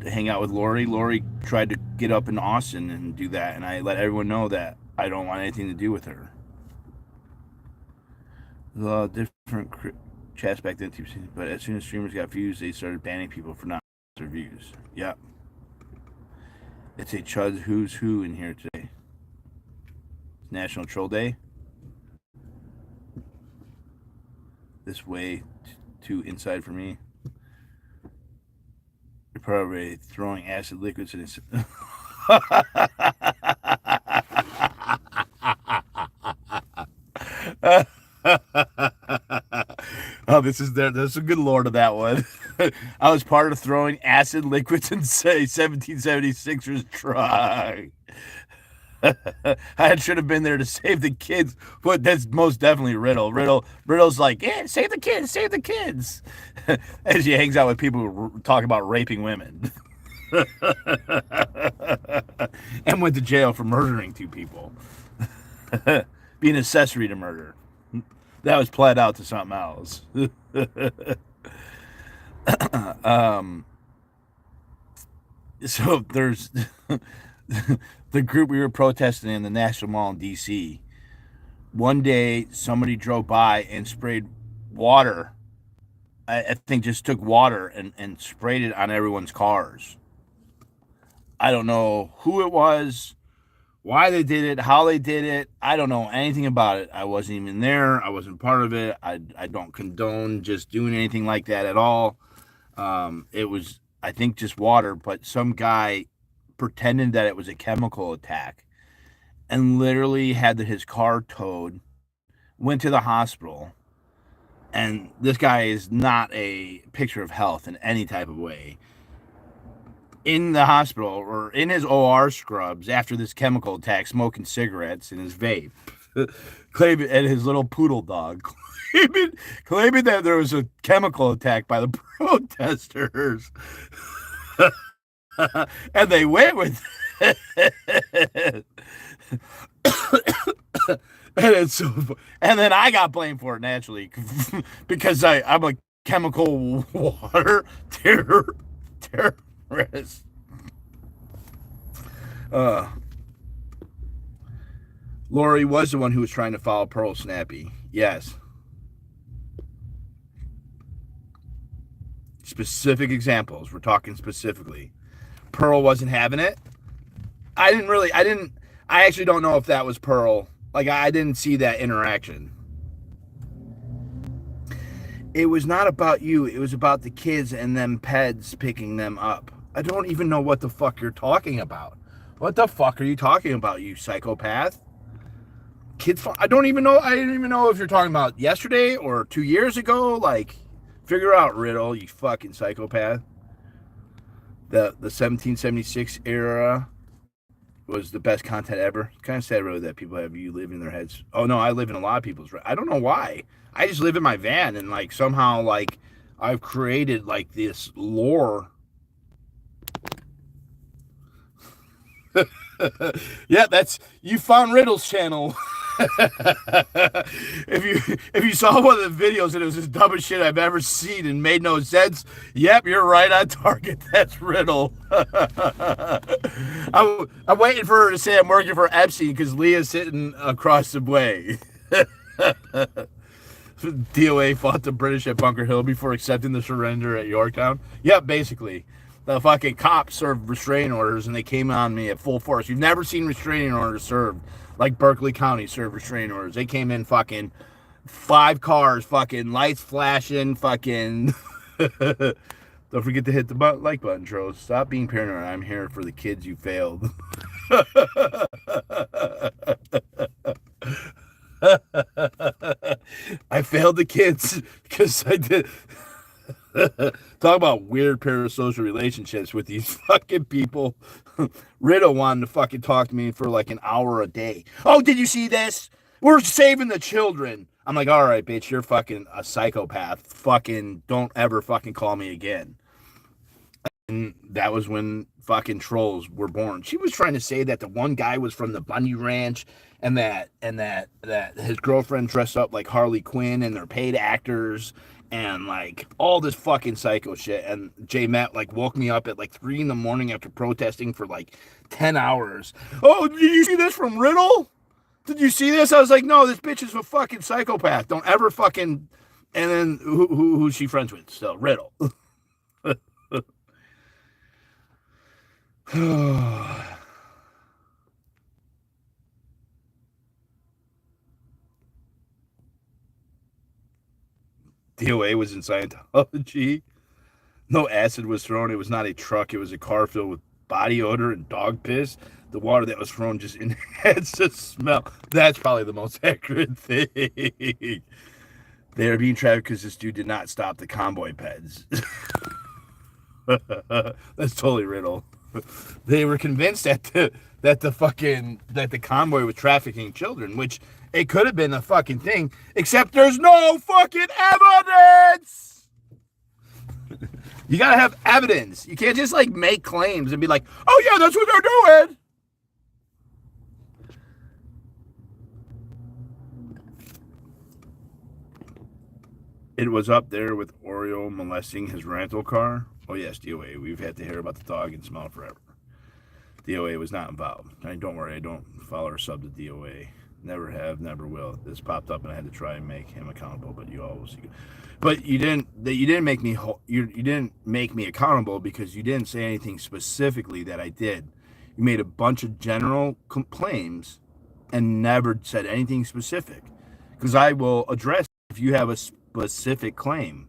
hang out with Lori. Lori tried to get up in Austin and do that, and I let everyone know that I don't want anything to do with her. The different chats back then, but as soon as streamers got views, they started banning people for not their views. Yep. It's a Chud who's who in here today. National Troll Day. This way too inside for me. You're probably throwing acid liquids in his. Oh, this is there. There's a good lore to that one. I was part of throwing acid liquids in, say, 1776ers truck. I should have been there to save the kids, but that's most definitely Riddle. Riddle's like, yeah, save the kids, as he hangs out with people who talk about raping women, and went to jail for murdering 2 people, being accessory to murder. That was pled out to something else. So there's the group we were protesting in the National Mall in D.C. One day, somebody drove by and sprayed water. I think just took water and sprayed it on everyone's cars. I don't know who it was, why they did it, how they did it. I don't know anything about it. I wasn't even there. I wasn't part of it. I don't condone just doing anything like that at all. It was, I think, just water, but some guy pretended that it was a chemical attack and literally had his car towed, went to the hospital, and this guy is not a picture of health in any type of way. In the hospital or in his OR scrubs after this chemical attack, smoking cigarettes in his vape, claiming, and his little poodle dog, claiming that there was a chemical attack by the protesters. And they went with it. And then I got blamed for it naturally because I'm a chemical water terrorist. Lori was the one who was trying to follow Pearl Snappy. Yes. Specific examples. We're talking specifically. Pearl wasn't having it. I actually don't know if that was Pearl. Like, I didn't see that interaction. It was not about you. It was about the kids and them peds picking them up. I don't even know what the fuck you're talking about. What the fuck are you talking about, you psychopath? Kids, I don't even know if you're talking about yesterday or 2 years ago. Like, figure out, Riddle, you fucking psychopath. The 1776 era was the best content ever. It's kind of sad, really, that people have you live in their heads. Oh, no, I live in a lot of people's. I don't know why. I just live in my van, and, like, somehow, like, I've created, like, this lore. Yeah, you found Riddle's channel. If you saw one of the videos and it was the dumbest shit I've ever seen and made no sense, yep, you're right on target. That's Riddle. I'm waiting for her to say I'm working for Epstein because Leah's sitting across the way. DOA fought the British at Bunker Hill before accepting the surrender at Yorktown. Yep, basically. The fucking cops served restraining orders and they came on me at full force. You've never seen restraining orders served like Berkeley County served restraining orders. They came in fucking 5 cars, fucking lights flashing, fucking. Don't forget to hit the like button, Tros. Stop being paranoid. I'm here for the kids you failed. I failed the kids because I did. Talk about weird parasocial relationships with these fucking people. Riddle wanted to fucking talk to me for like an hour a day. Oh, did you see this? We're saving the children. I'm like, all right, bitch, you're fucking a psychopath. Fucking don't ever fucking call me again. And that was when fucking trolls were born. She was trying to say that the one guy was from the Bundy Ranch and that his girlfriend dressed up like Harley Quinn and they're paid actors. And, like, all this fucking psycho shit. And J Matt, like, woke me up at, like, 3 in the morning after protesting for, like, 10 hours. Oh, did you see this from Riddle? Did you see this? I was like, no, this bitch is a fucking psychopath. Don't ever fucking And then who's she friends with still? Riddle. DOA was in Scientology. No acid was thrown. It was not a truck. It was a car filled with body odor and dog piss. The water that was thrown just enhanced the smell. That's probably the most accurate thing. They are being trafficked because this dude did not stop the convoy peds. That's totally Riddle. They were convinced that the convoy was trafficking children, which it could have been a fucking thing, except there's no fucking evidence. You gotta have evidence. You can't just like make claims and be like, oh yeah, that's what they're doing. It was up there with Oreo molesting his rental car. Oh yes, DOA. We've had to hear about the dog and smell it forever. DOA was not involved. I mean, don't worry, I don't follow or sub to DOA. Never have, never will. This popped up and I had to try and make him accountable, but you all will see. But you didn't make me you didn't make me accountable because you didn't say anything specifically that I did. You made a bunch of general claims and never said anything specific. Because I will address if you have a specific claim.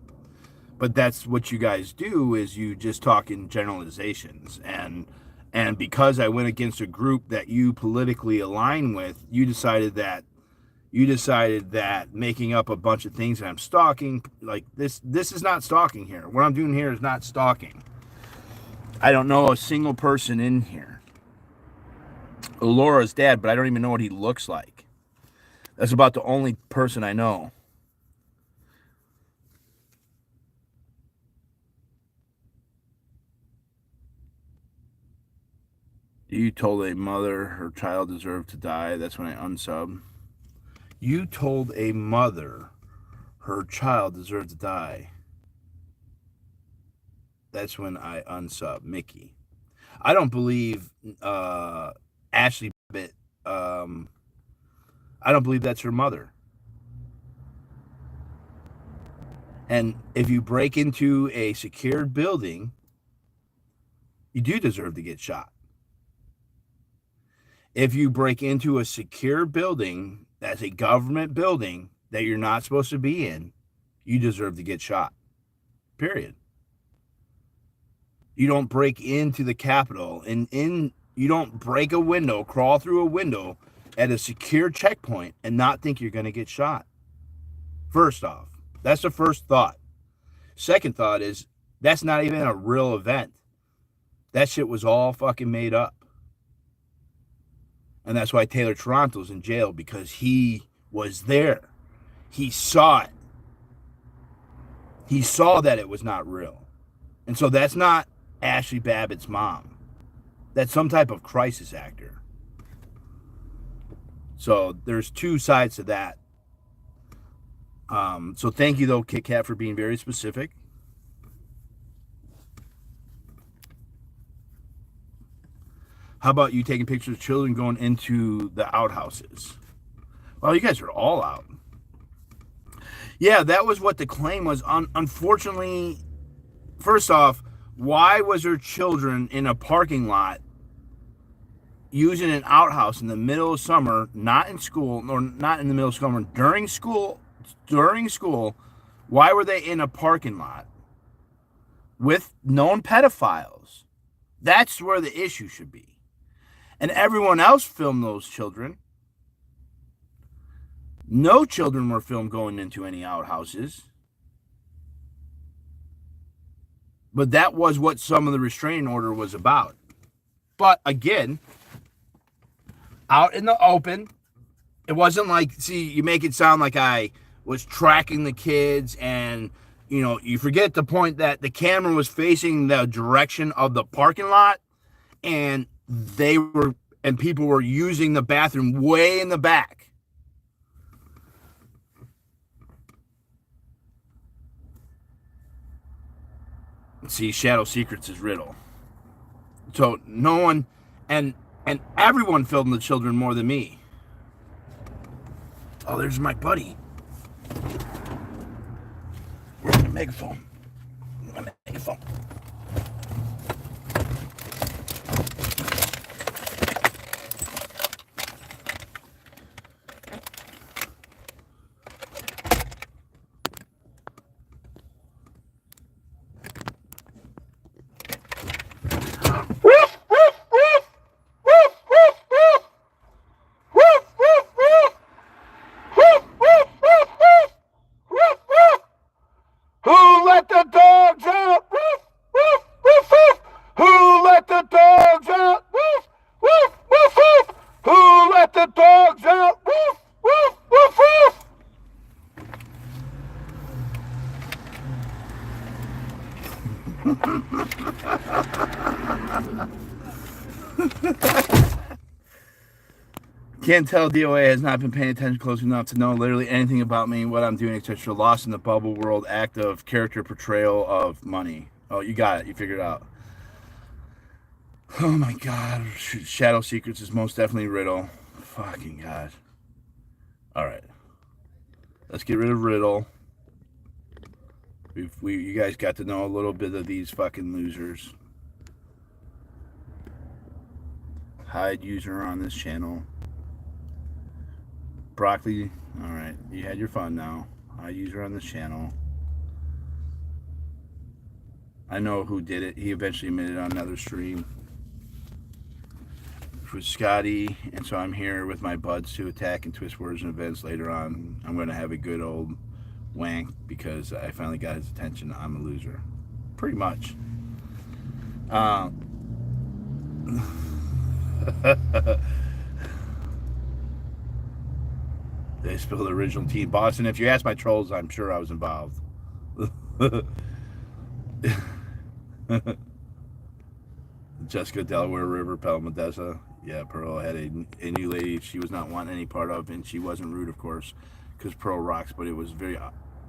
But that's what you guys do, is you just talk in generalizations. And because I went against a group that you politically align with, you decided that making up a bunch of things that I'm stalking, like this is not stalking here. What I'm doing here is not stalking. I don't know a single person in here. Laura's dad, but I don't even know what he looks like. That's about the only person I know. You told a mother her child deserved to die. That's when I unsub. You told a mother her child deserved to die. That's when I unsub. Mickey. I don't believe Ashley Babbitt. I don't believe that's her mother. And if you break into a secured building, you do deserve to get shot. If you break into a secure building that's a government building that you're not supposed to be in, you deserve to get shot. Period. You don't break into the Capitol and you don't break a window, crawl through a window at a secure checkpoint and not think you're going to get shot. First off, that's the first thought. Second thought is that's not even a real event. That shit was all fucking made up. And that's why Taylor Toronto's in jail, because he was there. He saw it. He saw that it was not real. And so that's not Ashley Babbitt's mom. That's some type of crisis actor. So there's two sides to that. So thank you, though, Kit Kat, for being very specific. How about you taking pictures of children going into the outhouses? Well, you guys are all out. Yeah, that was what the claim was. Unfortunately, first off, why was there children in a parking lot using an outhouse in the middle of summer, not in school, or not in the middle of summer, during school, why were they in a parking lot with known pedophiles? That's where the issue should be. And everyone else filmed those children. No children were filmed going into any outhouses. But that was what some of the restraining order was about. But again, out in the open, it wasn't like, see, you make it sound like I was tracking the kids, and you forget the point that the camera was facing the direction of the parking lot, and people were using the bathroom way in the back. See, Shadow Secrets is Riddle. So no one, and everyone filmed the children more than me. Oh, there's my buddy. megaphone. My megaphone. Who let the dogs out? Woof, woof, woof, woof. Who let the dogs out? Woof, woof, woof, woof. Who let the dogs out? Woof, woof, woof, woof. Can't tell DOA has not been paying attention close enough to know literally anything about me, what I'm doing, etc. Lost in the bubble world, act of character portrayal of money. Oh, you got it. You figured it out. Oh my God. Shadow Secrets is most definitely Riddle. Fucking God. All right. Let's get rid of Riddle. You guys got to know a little bit of these fucking losers. Hide user on this channel. Broccoli, all right, you had your fun now. Hide user on this channel. I know who did it. He eventually admitted on another stream. Which was Scotty, and so I'm here with my buds to attack and twist words and events later on. I'm going to have a good old wank because I finally got his attention. I'm a loser. Pretty much. They spilled the original tea. Boston, if you ask my trolls, I'm sure I was involved. Jessica, Delaware River, Palmadessa. Yeah, Pearl had a new lady she was not wanting any part of, and she wasn't rude, of course, because Pearl rocks, but it was very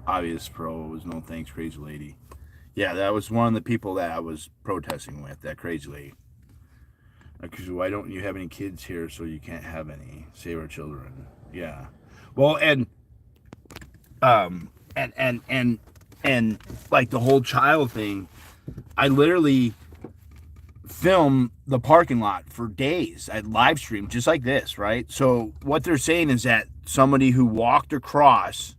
obvious Pearl was no thanks, crazy lady. Yeah, that was one of the people that I was protesting with, that crazy lady. Because why don't you have any kids here so you can't have any? Save our children. Yeah. Well, and like the whole child thing, I literally filmed the parking lot for days. I live streamed just like this, right? So what they're saying is that somebody who walked across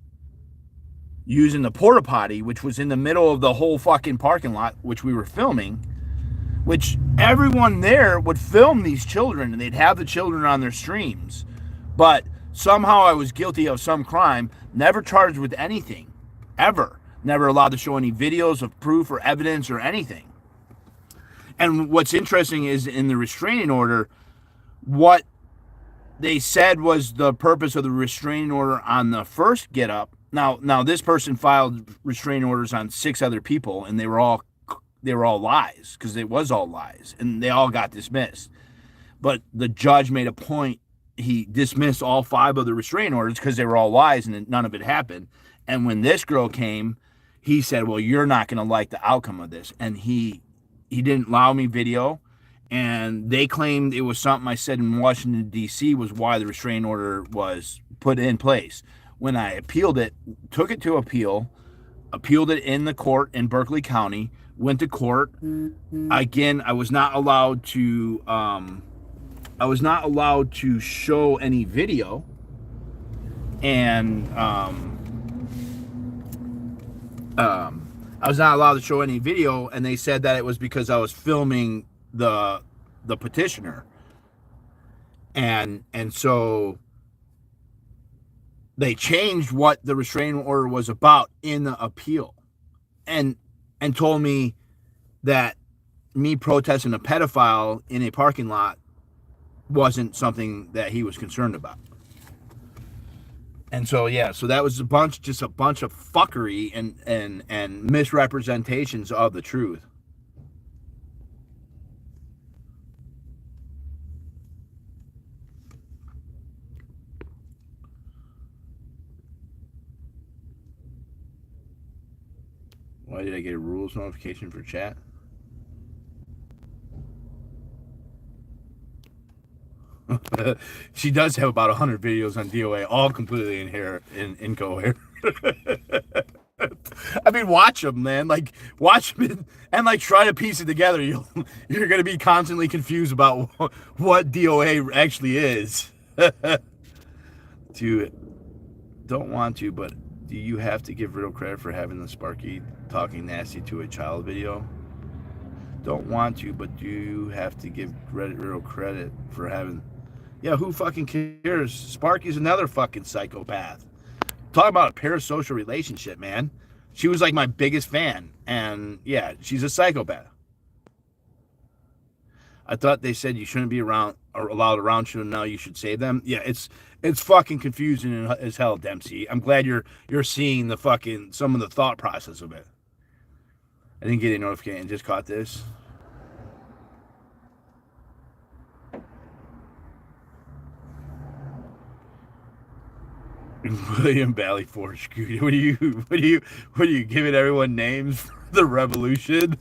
using the porta potty, which was in the middle of the whole fucking parking lot, which we were filming, which everyone there would film these children and they'd have the children on their streams. But somehow I was guilty of some crime, never charged with anything, ever. Never allowed to show any videos of proof or evidence or anything. And what's interesting is in the restraining order, what they said was the purpose of the restraining order on the first get up. Now this person filed restraining orders on 6 other people, and they were all lies, because it was all lies, and they all got dismissed. But the judge made a point. He dismissed all 5 of the restraining orders because they were all lies and none of it happened. And when this girl came, he said, well, you're not going to like the outcome of this. And he didn't allow me video. And they claimed it was something I said in Washington, D.C. was why the restraining order was put in place. When I appealed it, took it to appeal, appealed it in the court in Berkeley County, went to court. Again, I was not allowed to show any video, and I was not allowed to show any video, and they said that it was because I was filming the petitioner, and so they changed what the restraining order was about in the appeal, and told me that me protesting a pedophile in a parking lot wasn't something that he was concerned about. And so yeah, so that was a bunch of fuckery and misrepresentations of the truth. Why did I get a rules notification for chat? She does have about 100 videos on DOA, all completely incoherent. I mean, watch them, man. Like, watch them and like try to piece it together. You're gonna be constantly confused about what DOA actually is. To don't want to, but do you have to give Riddle credit for having the Sparky talking nasty to a child video? Don't want to, but do you have to give Riddle credit for having? Yeah, who fucking cares? Sparky's another fucking psychopath. Talking about a parasocial relationship, man. She was like my biggest fan, and yeah, she's a psychopath. I thought they said you shouldn't be around or allowed around you, and now you should save them. Yeah, it's fucking confusing as hell, Dempsey. I'm glad you're seeing the fucking some of the thought process of it. I didn't get a notification. Just caught this. William Ballyforge. What are you giving everyone names for the revolution?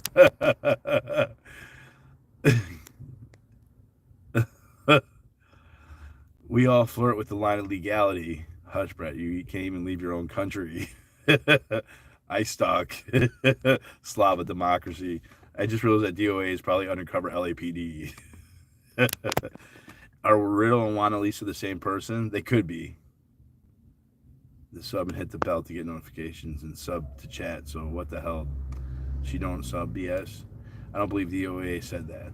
We all flirt with the line of legality. Hush, Brett. You can't even leave your own country. I stalk. Slava democracy. I just realized that DOA is probably undercover LAPD. Are Riddle and Juana Lisa the same person? They could be. The sub and hit the bell to get notifications and sub to chat. So what the hell? She don't sub BS? I don't believe DOA said that.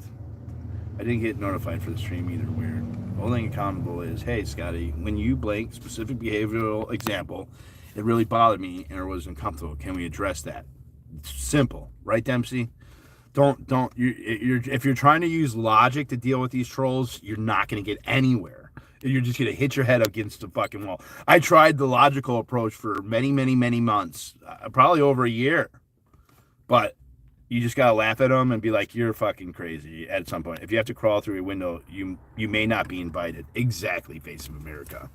I didn't get notified for the stream either. Weird. Holding accountable is, hey, Scotty, when you blank specific behavioral example, it really bothered me and it was uncomfortable. Can we address that? It's simple, right, Dempsey? If you're trying to use logic to deal with these trolls, you're not going to get anywhere. You're just going to hit your head against the fucking wall. I tried the logical approach for many, many, many months, probably over a year. But you just got to laugh at them and be like, you're fucking crazy at some point. If you have to crawl through a window, you may not be invited. Exactly, Face of America.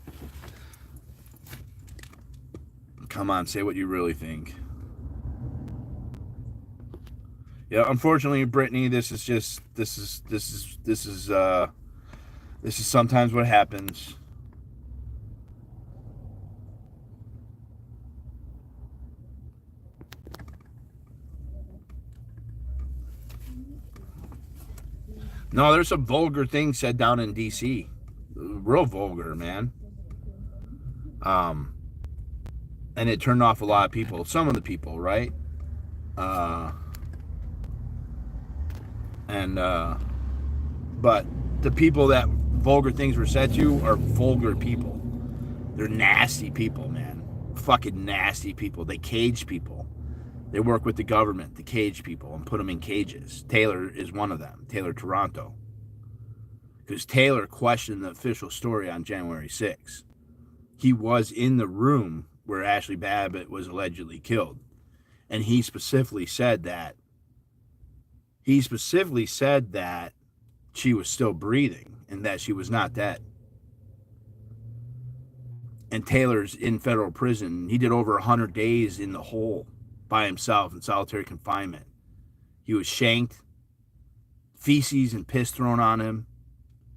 Come on, say what you really think. Yeah, unfortunately, Brittany, this is sometimes what happens. No, there's some vulgar things said down in DC. Real vulgar, man. And it turned off a lot of people. Some of the people, right? But the people that vulgar things were said to are vulgar people. They're nasty people, man. Fucking nasty people. They cage people. They work with the government to cage people and put them in cages. Taylor is one of them. Taylor Toronto. Because Taylor questioned the official story on January 6th. He was in the room where Ashley Babbitt was allegedly killed. And he specifically said that she was still breathing and that she was not dead. And Taylor's in federal prison. He did over 100 days in the hole by himself in solitary confinement. He was shanked, feces and piss thrown on him.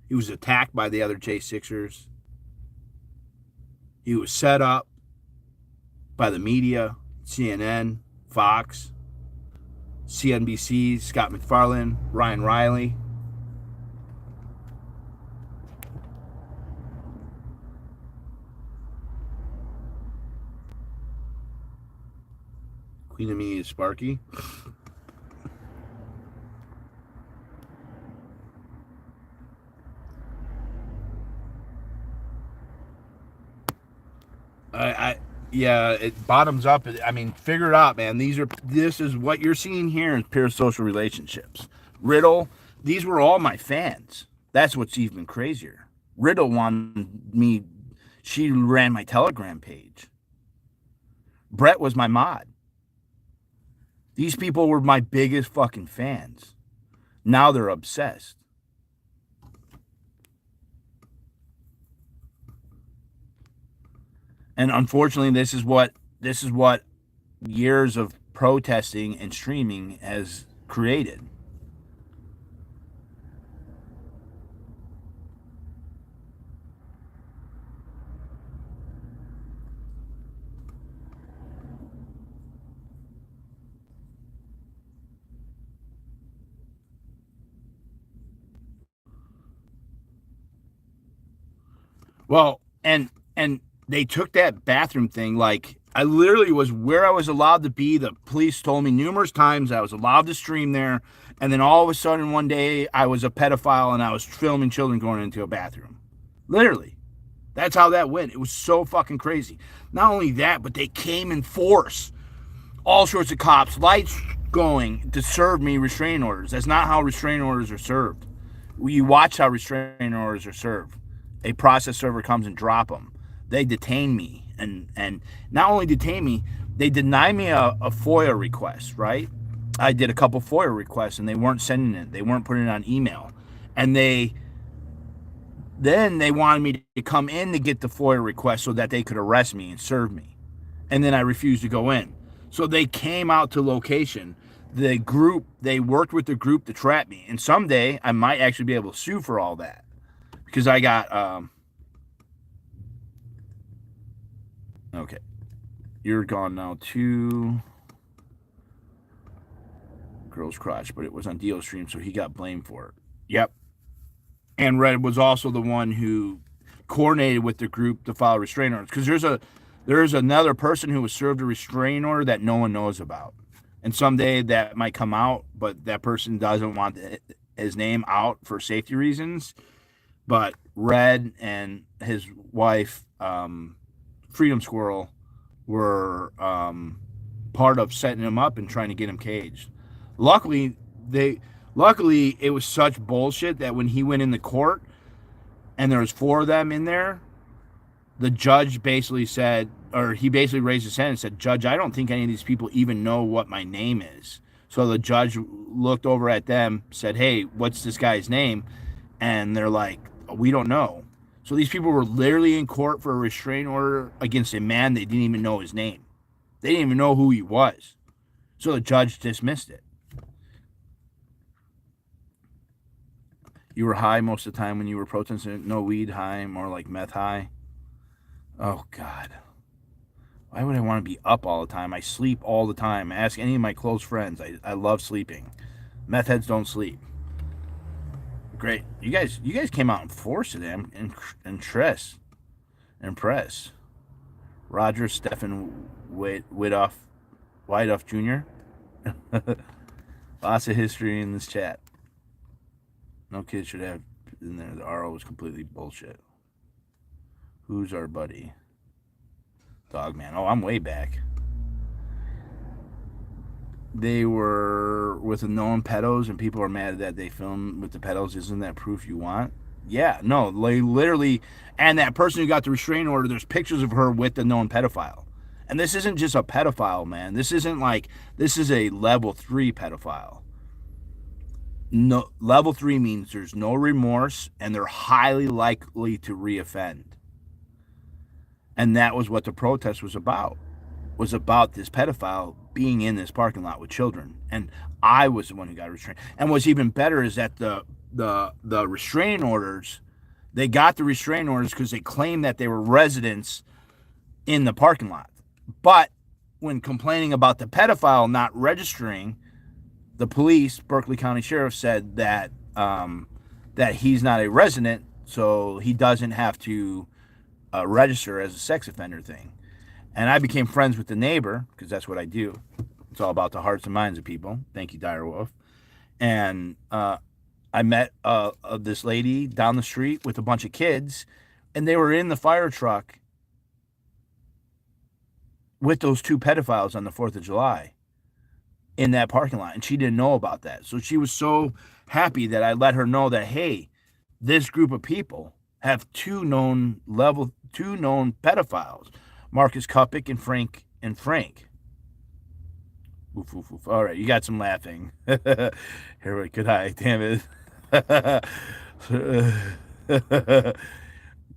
He was attacked by the other J6ers. He was set up by the media, CNN, Fox, CNBC, Scott McFarlane, Ryan Riley. Queen of Me is Sparky. Yeah, it bottoms up. I mean, figure it out, man. This is what you're seeing here in parasocial relationships. Riddle, these were all my fans. That's what's even crazier. Riddle wanted me. She ran my Telegram page. Brett was my mod. These people were my biggest fucking fans. Now they're obsessed. And unfortunately, this is what years of protesting and streaming has created. Well, and they took that bathroom thing. Like, I literally was where I was allowed to be. The police told me numerous times I was allowed to stream there, and then all of a sudden one day I was a pedophile and I was filming children going into a bathroom. Literally, that's how that went. It was so fucking crazy. Not only that, but they came in force. All sorts of cops, lights going to serve me restraining orders. That's not how restraining orders are served. You watch how restraining orders are served. A process server comes and drop them. They detain me, and not only detain me, they deny me a FOIA request, right? I did a couple FOIA requests, and they weren't sending it. They weren't putting it on email. And then they wanted me to come in to get the FOIA request so that they could arrest me and serve me. And then I refused to go in. So they came out to location. They worked with the group to trap me. And someday I might actually be able to sue for all that. Because I got, okay. You're gone now too. Girl's crotch, but it was on Dio stream, so he got blamed for it. Yep. And Red was also the one who coordinated with the group to file restraining orders. Because there's another person who was served a restraining order that no one knows about. And someday that might come out, but that person doesn't want his name out for safety reasons. But Red and his wife, Freedom Squirrel, were part of setting him up and trying to get him caged. Luckily, it was such bullshit that when he went in the court and there was 4 of them in there, the judge basically said, or he basically raised his hand and said, "Judge, I don't think any of these people even know what my name is." So the judge looked over at them, said, "Hey, what's this guy's name?" And they're like, "We don't know." So these people were literally in court for a restraining order against a man they didn't even know his name. They didn't even know who he was. So the judge dismissed it. You were high most of the time when you were protesting? No weed high, more like meth high? Oh, God. Why would I want to be up all the time? I sleep all the time. Ask any of my close friends. I love sleeping. Meth heads don't sleep. Great. You guys came out in force today. I'm impressed. Roger Stephen Whitoff Jr. Lots of history in this chat. No kid should have in there. The RO was completely bullshit. Who's our buddy? Dogman. Oh, I'm way back. They were with the known pedos, and people are mad that they filmed with the pedos. Isn't that proof you want? Yeah, no, they literally. And that person who got the restraining order, there's pictures of her with the known pedophile. And this isn't just a pedophile, man. This is a level 3 pedophile. No, level 3 means there's no remorse and they're highly likely to reoffend. And that was what the protest was about. Was about this pedophile being in this parking lot with children. And I was the one who got restrained. And what's even better is that the restraining orders, they got the restraining orders because they claimed that they were residents in the parking lot. But when complaining about the pedophile not registering, the police, Berkeley County Sheriff, said that that he's not a resident, so he doesn't have to register as a sex offender thing. And I became friends with the neighbor, because that's what I do. It's all about the hearts and minds of people. Thank you, Direwolf. And I met this lady down the street with a bunch of kids, and they were in the fire truck with those 2 pedophiles on the 4th of July in that parking lot. And she didn't know about that. So she was so happy that I let her know that, hey, this group of people have 2 known pedophiles. Marcus Kuppick and Frank. Oof, oof, oof. All right, you got some laughing. Here we go. Good eye, damn it.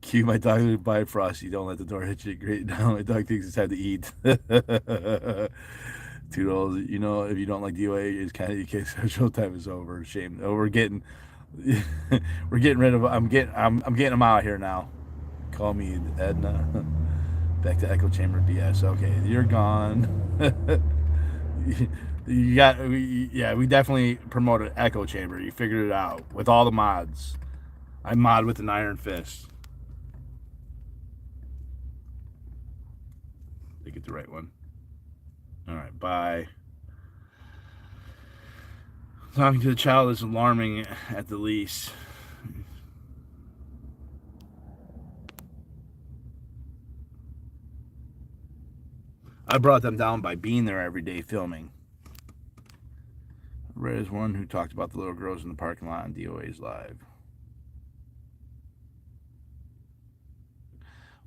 Cue my dog to buy Frosty. Don't let the door hit you. Great. Now my dog thinks it's time to eat. $2. You know, if you don't like DOA, it's kind of your case. Showtime is over. Shame. Oh, we're getting rid of. I'm getting them out here now. Call me Edna. Back to echo chamber BS. Okay, you're gone. We definitely promoted echo chamber. You figured it out with all the mods. I mod with an iron fist. I get the right one. All right, bye. Talking to the child is alarming at the least. I brought them down by being there every day filming. Red is one who talked about the little girls in the parking lot on DOA's live.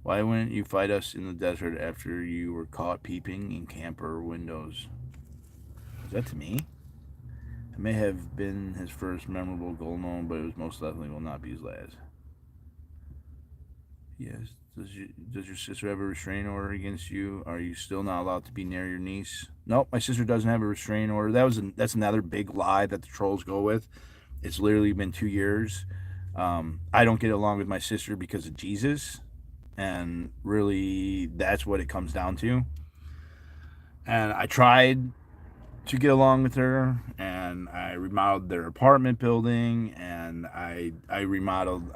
Why wouldn't you fight us in the desert after you were caught peeping in camper windows? Is that to me? It may have been his first memorable goal known, but it was most definitely will not be his last. Yes. Does your sister have a restraining order against you? Are you still not allowed to be near your niece? Nope, my sister doesn't have a restraining order. That's another big lie that the trolls go with. It's literally been 2 years. I don't get along with my sister because of Jesus, and really that's what it comes down to. And I tried to get along with her, and I remodeled their apartment building, and I remodeled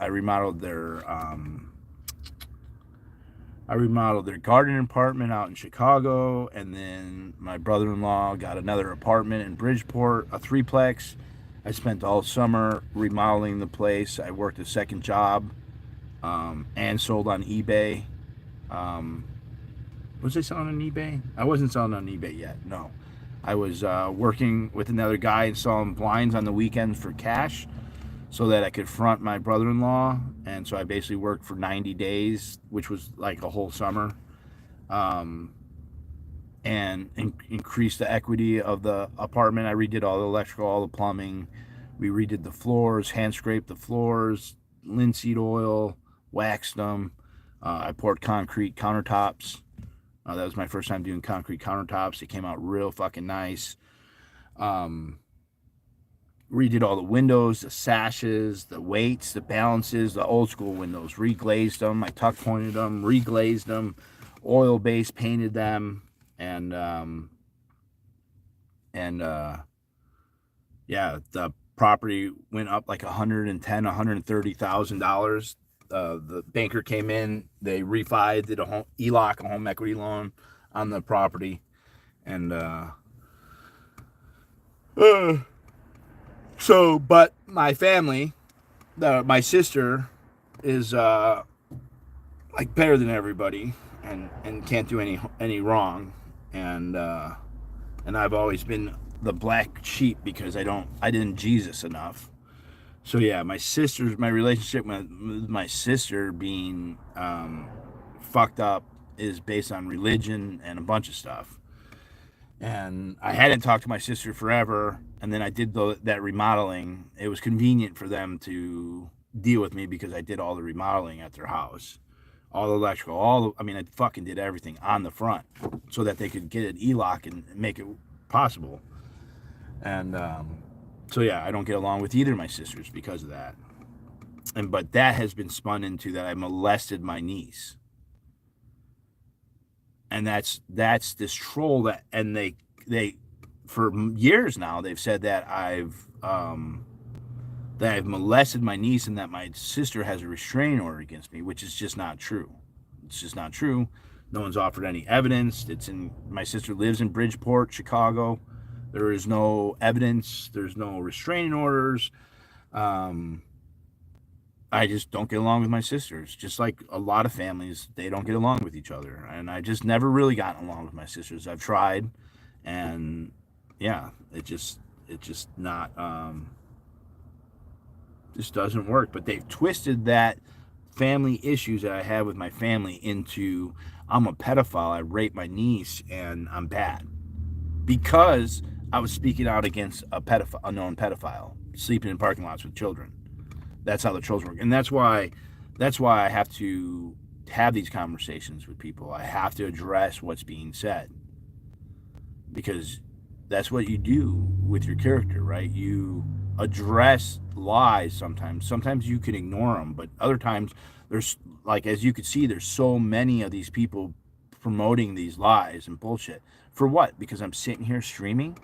their garden apartment out in Chicago, and then my brother-in-law got another apartment in Bridgeport, a threeplex. I spent all summer remodeling the place. I worked a second job and sold on eBay. Was I selling on eBay? I wasn't selling on eBay yet, no. I was working with another guy and selling blinds on the weekends for cash, so that I could front my brother-in-law. And so I basically worked for 90 days, which was like a whole summer, and increased the equity of the apartment. I redid all the electrical, all the plumbing. We redid the floors, hand scraped the floors, linseed oil, waxed them. I poured concrete countertops. That was my first time doing concrete countertops. It came out real fucking nice. Redid all the windows, the sashes, the weights, the balances, the old school windows. Reglazed them. I tuck pointed them, reglazed them, oil base painted them, and yeah, the property went up like $130,000. The banker came in, they refied, did a home ELOC, a home equity loan on the property, and so, but my family, my sister is like better than everybody, and can't do any wrong, and I've always been the black sheep because I didn't Jesus enough. So yeah, my relationship with my sister being fucked up is based on religion and a bunch of stuff. And I hadn't talked to my sister forever, and then I did that remodeling. It was convenient for them to deal with me because I did all the remodeling at their house, all the electrical, I fucking did everything on the front so that they could get an ELOC and make it possible. And so yeah, I don't get along with either of my sisters because of that. But that has been spun into that I molested my niece. And that's this troll that, and they for years now they've said that I've molested my niece and that my sister has a restraining order against me, which is just not true. It's just not true. No one's offered any evidence. My sister lives in Bridgeport, Chicago. There is no evidence. There's no restraining orders. I just don't get along with my sisters. Just like a lot of families, they don't get along with each other. And I just never really gotten along with my sisters. I've tried, and yeah, it just not, just doesn't work. But they've twisted that family issues that I have with my family into, I'm a pedophile, I raped my niece, and I'm bad. Because I was speaking out against a known pedophile, sleeping in parking lots with children. That's how the trolls work. And that's why I have to have these conversations with people. I have to address what's being said. Because that's what you do with your character, right? You address lies sometimes. Sometimes you can ignore them, but other times there's, like, as you can see, there's so many of these people promoting these lies and bullshit. For what? Because I'm sitting here streaming?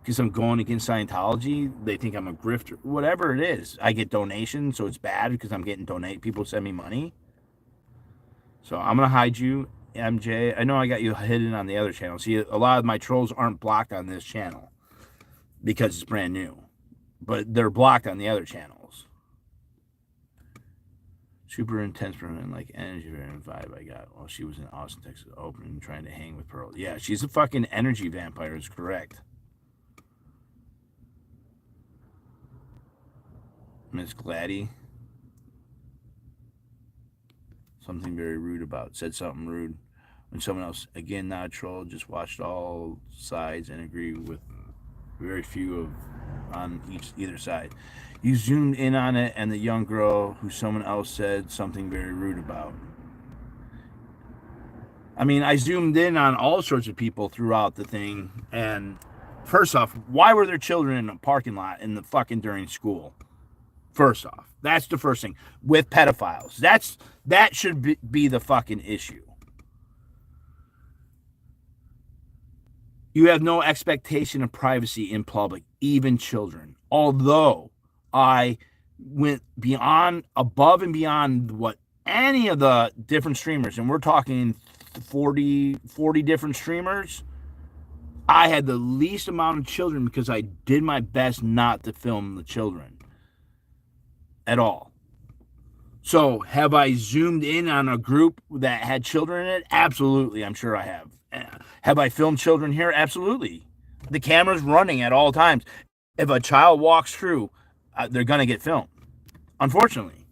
Because I'm going against Scientology? They think I'm a grifter? Whatever it is. I get donations, so it's bad because I'm getting people send me money. So I'm going to hide you. MJ. I know I got you hidden on the other channel. See, a lot of my trolls aren't blocked on this channel because it's brand new, but they're blocked on the other channels. Super intense for him, like energy vibe I got while she was in Austin, Texas, opening, trying to hang with Pearl. Yeah, she's a fucking energy vampire, is correct. Miss Gladdy. Something very rude about. Said something rude. When someone else, again, not a troll, just watched all sides and agree with very few of on either side. You zoomed in on it and the young girl who someone else said something very rude about. I mean, I zoomed in on all sorts of people throughout the thing. And first off, why were there children in a parking lot in the fucking during school? First off, that's the first thing. With pedophiles, that should be the fucking issue. You have no expectation of privacy in public, even children. Although I went above and beyond what any of the different streamers, and we're talking 40 different streamers, I had the least amount of children because I did my best not to film the children at all. So have I zoomed in on a group that had children in it? Absolutely, I'm sure I have. Have I filmed children here? Absolutely. The camera's running at all times. If a child walks through, they're going to get filmed, unfortunately.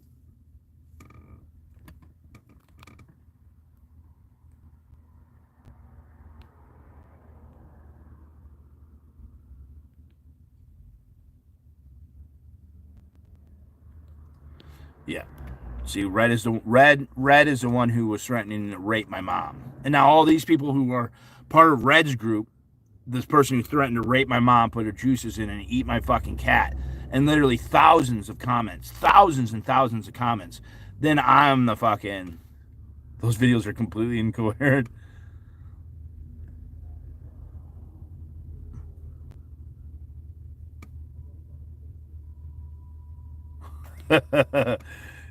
Yeah. See, Red is the one who was threatening to rape my mom. And now all these people who are part of Red's group, this person who threatened to rape my mom, put her juices in and eat my fucking cat, and literally thousands of comments, thousands and thousands of comments, then I'm the fucking... Those videos are completely incoherent.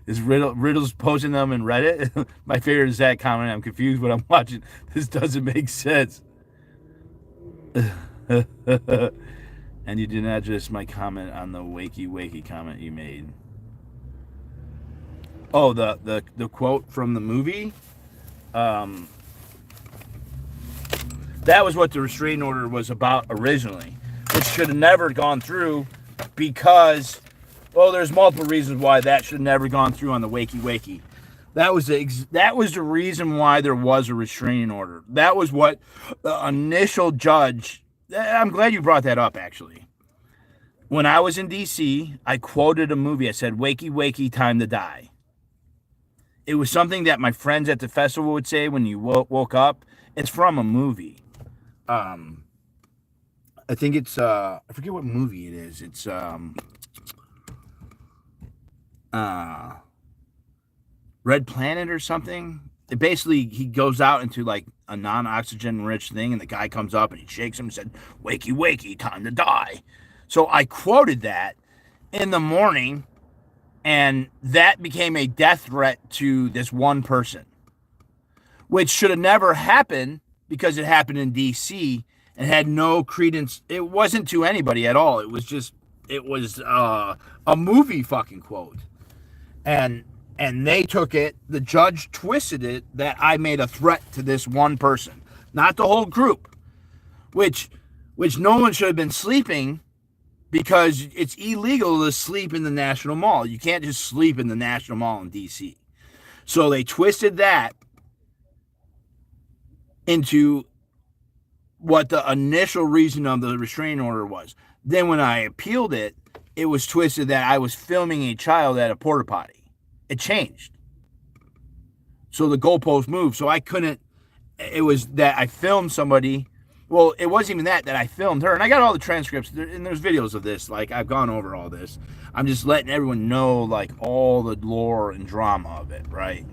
Is Riddle's posting them in Reddit? My favorite is that comment. I'm confused what I'm watching. This doesn't make sense. And you did not address my comment on the wakey comment you made. Oh, the quote from the movie? That was what the restraining order was about originally, which should have never gone through because... Well, there's multiple reasons why that should have never gone through on the wakey. That was the reason why there was a restraining order. That was what the initial judge... I'm glad you brought that up, actually. When I was in D.C., I quoted a movie. I said, wakey, time to die. It was something that my friends at the festival would say when you woke up. It's from a movie. I think it's... I forget what movie it is. It's... Red Planet or something. It basically, he goes out into like a non-oxygen rich thing, and the guy comes up and he shakes him and said, wakey, time to die. So I quoted that in the morning, and that became a death threat to this one person, which should have never happened because it happened in DC and had no credence. It wasn't to anybody at all. It was a movie fucking quote. And they took it, the judge twisted it that I made a threat to this one person, not the whole group, which no one should have been sleeping because it's illegal to sleep in the National Mall. You can't just sleep in the National Mall in D.C. So they twisted that into what the initial reason of the restraining order was. Then when I appealed it, it was twisted that I was filming a child at a porta potty. It changed. So the goalpost moved. So I couldn't, it was that I filmed somebody. Well, it wasn't even that I filmed her. And I got all the transcripts, and there's videos of this. Like, I've gone over all this. I'm just letting everyone know, like, all the lore and drama of it, right?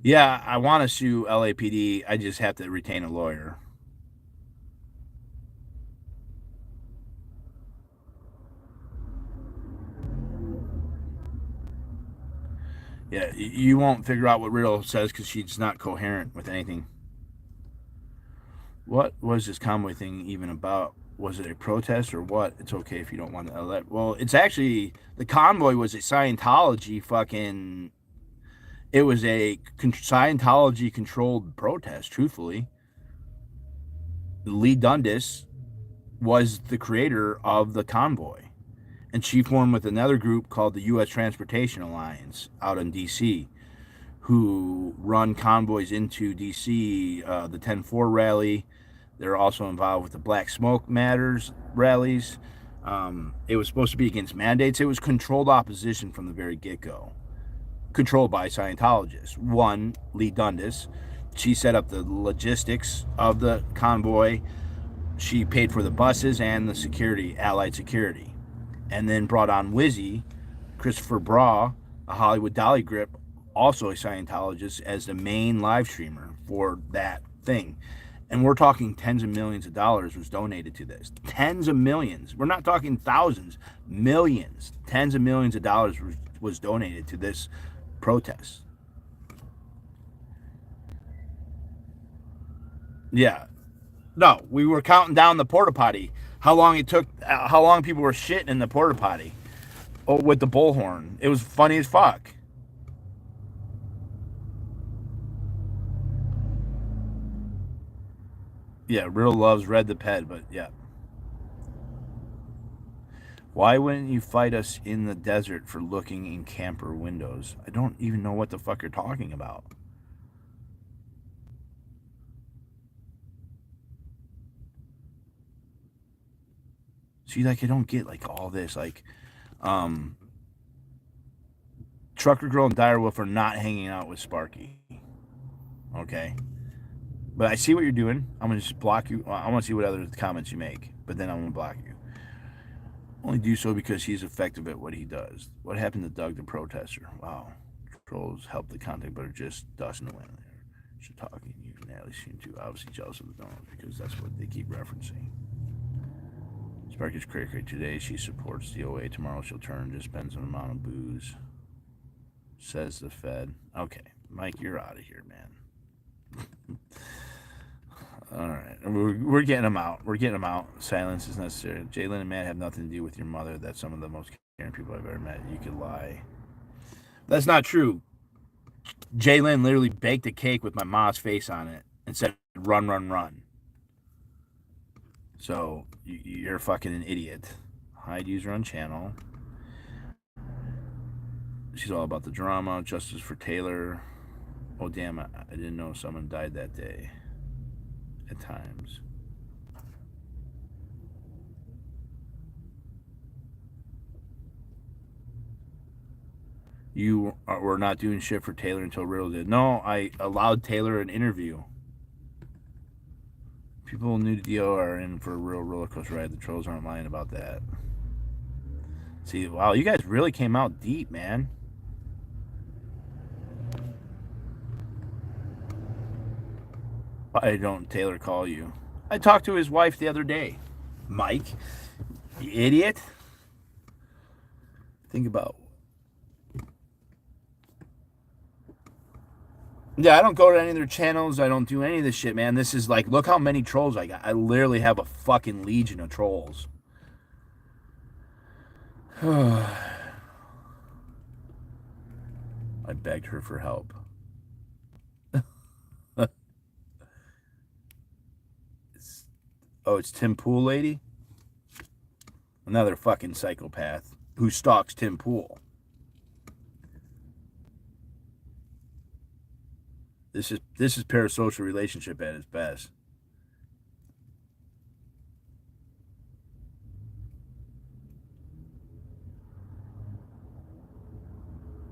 Yeah, I want to sue LAPD. I just have to retain a lawyer. Yeah, you won't figure out what Riddle says because she's not coherent with anything. What was this convoy thing even about? Was it a protest or what? It's okay if you don't want to let. Well, it's actually the convoy was a Scientology fucking. It was a Scientology controlled protest. Truthfully, Lee Dundas was the creator of the convoy, and she formed with another group called the U.S. Transportation Alliance out in D.C., who run convoys into D.C. The 10-4 rally. They're also involved with the Black Smoke Matters rallies. It was supposed to be against mandates. It was controlled opposition from the very get-go, controlled by Scientologists. One, Lee Dundas, she set up the logistics of the convoy. She paid for the buses and the security, allied security, and then brought on Wizzy, Christopher Braw, a Hollywood dolly grip, also a Scientologist, as the main live streamer for that thing. And we're talking tens of millions of dollars was donated to this. Tens of millions. We're not talking thousands, millions. Tens of millions of dollars was donated to this protest. Yeah. No, we were counting down the porta potty. How long it took, how long people were shitting in the porta potty. Oh, with the bullhorn. It was funny as fuck. Yeah, Riddle loves Red the Ped, but yeah. Why wouldn't you fight us in the desert for looking in camper windows? I don't even know what the fuck you're talking about. See, like, I don't get, like, all this. Like, um, Trucker Girl and Direwolf are not hanging out with Sparky. Okay? But I see what you're doing. I'm going to just block you. I want to see what other comments you make, but then I'm going to block you. Only do so because he's effective at what he does. What happened to Doug the protester? Wow. Trolls help the content, but are just dusting away. She's talking. You and Natalie seem to obviously jealous of the donors because that's what they keep referencing. Sparky's cray today. She supports the OA. Tomorrow she'll turn. Just depends on the amount of booze. Says the Fed. Okay, Mike, you're out of here, man. All right, we're getting them out. We're getting them out. Silence is necessary. Jalen and Matt have nothing to do with your mother. That's some of the most caring people I've ever met. You could lie. That's not true. Jalen literally baked a cake with my mom's face on it and said, "Run, run, run." So you're fucking an idiot. Hide user on channel. She's all about the drama. Justice for Taylor. Oh damn! I didn't know someone died that day. At times. You were not doing shit for Taylor until Riddle did. No, I allowed Taylor an interview. People new to DO are in for a real roller coaster ride. The trolls aren't lying about that. See, wow, you guys really came out deep, man. Why don't Taylor call you? I talked to his wife the other day. Mike, you idiot. Think about. Yeah, I don't go to any of their channels. I don't do any of this shit, man. This is like, look how many trolls I got. I literally have a fucking legion of trolls. I begged her for help. It's Tim Pool lady? Another fucking psychopath who stalks Tim Pool. This is parasocial relationship at its best.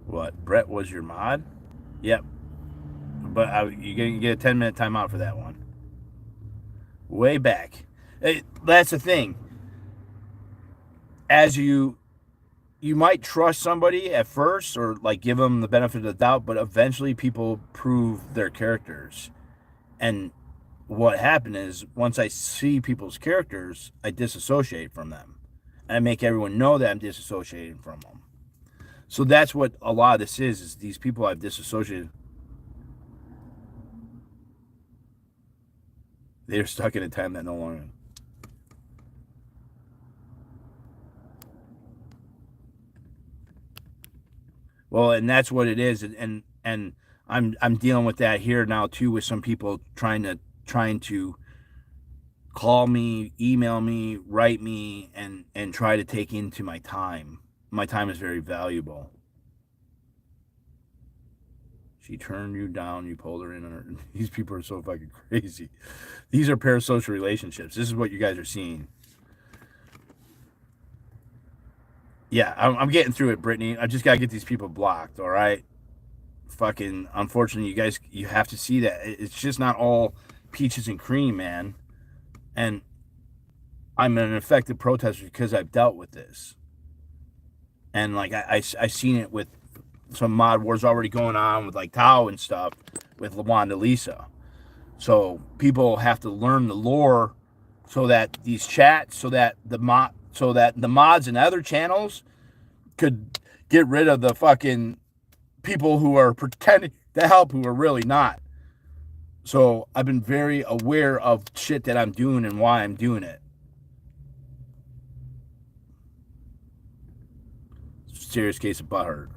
What? Brett was your mod? Yep. But you're going to get a 10-minute timeout for that one. Way back. That's the thing. As you you might trust somebody at first or like give them the benefit of the doubt, but eventually people prove their characters. And what happened is once I see people's characters, I disassociate from them. And I make everyone know that I'm disassociating from them. So that's what a lot of this is these people I've disassociated. They're stuck in a time that no longer. Well, and that's what it is, and I'm dealing with that here now too with some people trying to call me, email me, write me, and try to take into my time. My time is very valuable. She turned you down, you pulled her in. Her, these people are so fucking crazy. These are parasocial relationships. This is what you guys are seeing. Yeah, I'm getting through it, Brittany. I just gotta get these people blocked. All right. Fucking. Unfortunately, you guys, you have to see that it's just not all peaches and cream, man. And I'm an effective protester because I've dealt with this. And like I seen it with some mod wars already going on with like Tao and stuff with LaWanda Lisa. So people have to learn the lore so that these chats, so that the mods and other channels could get rid of the fucking people who are pretending to help who are really not. So I've been very aware of shit that I'm doing and why I'm doing it. Serious case of butthurt.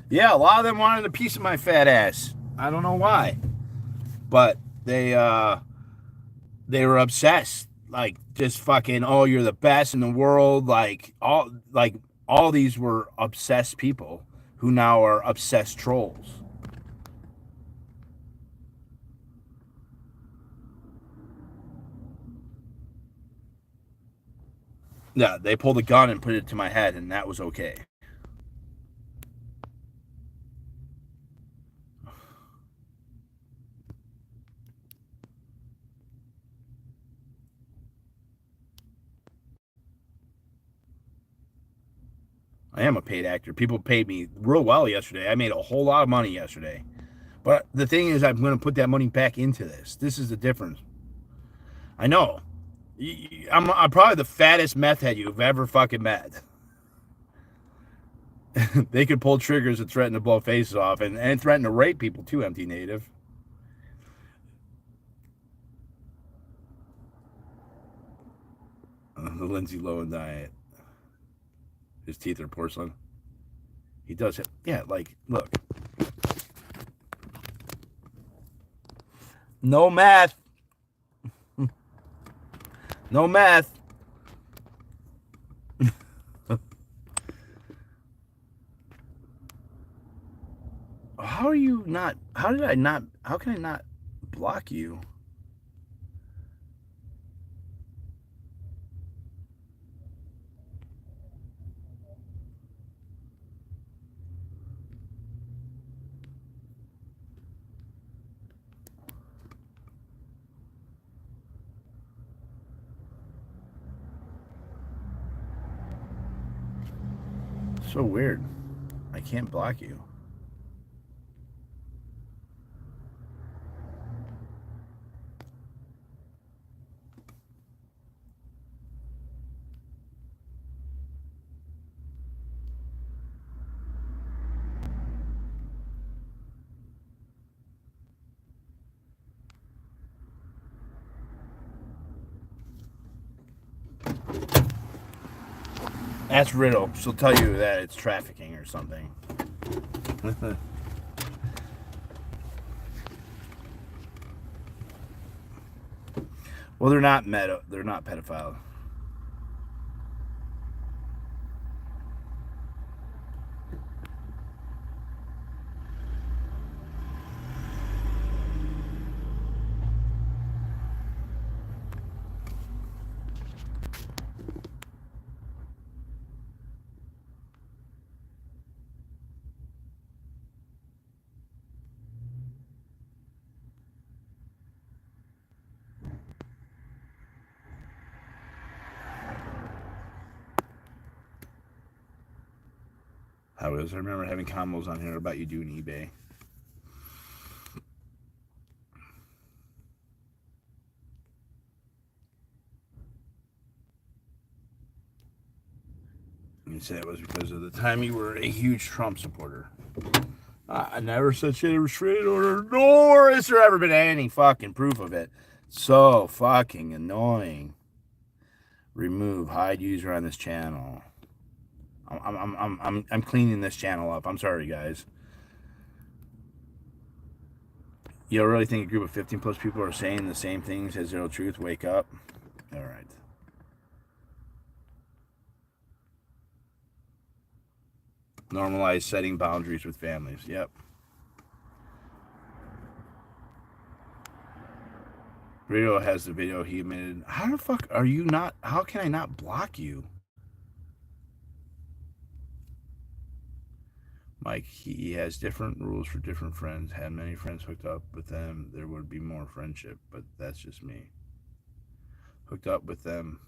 Yeah, a lot of them wanted a piece of my fat ass. I don't know why, but they were obsessed. Like just fucking, oh, you're the best in the world. All these were obsessed people who now are obsessed trolls. Yeah, they pulled a gun and put it to my head, and that was okay. I am a paid actor. People paid me real well yesterday. I made a whole lot of money yesterday. But the thing is, I'm going to put that money back into this. This is the difference. I know. I'm probably the fattest meth head you've ever fucking met. They could pull triggers and threaten to blow faces off and threaten to rape people too, empty native. The Lindsay Lohan diet. His teeth are porcelain. He does it. Yeah, like, look. No math. No math. How are you not? How did I not? How can I not block you? So weird. I can't block you. Ask Riddle. She'll tell you that it's trafficking or something. Well, they're not meta. They're not pedophile. I remember having combos on here about you doing eBay. You said it was because of the time you were a huge Trump supporter. I never said she had a restraining order, nor has there ever been any fucking proof of it. So fucking annoying. Remove, hide user on this channel. I'm cleaning this channel up. I'm sorry, guys. You don't really think a group of 15 plus people are saying the same things as Zero Truth? Wake up. All right. Normalize setting boundaries with families. Yep. Radio has the video he admitted. How the fuck are you not? How can I not block you? Mike, he has different rules for different friends. Had many friends hooked up with them, there would be more friendship, but that's just me. Hooked up with them.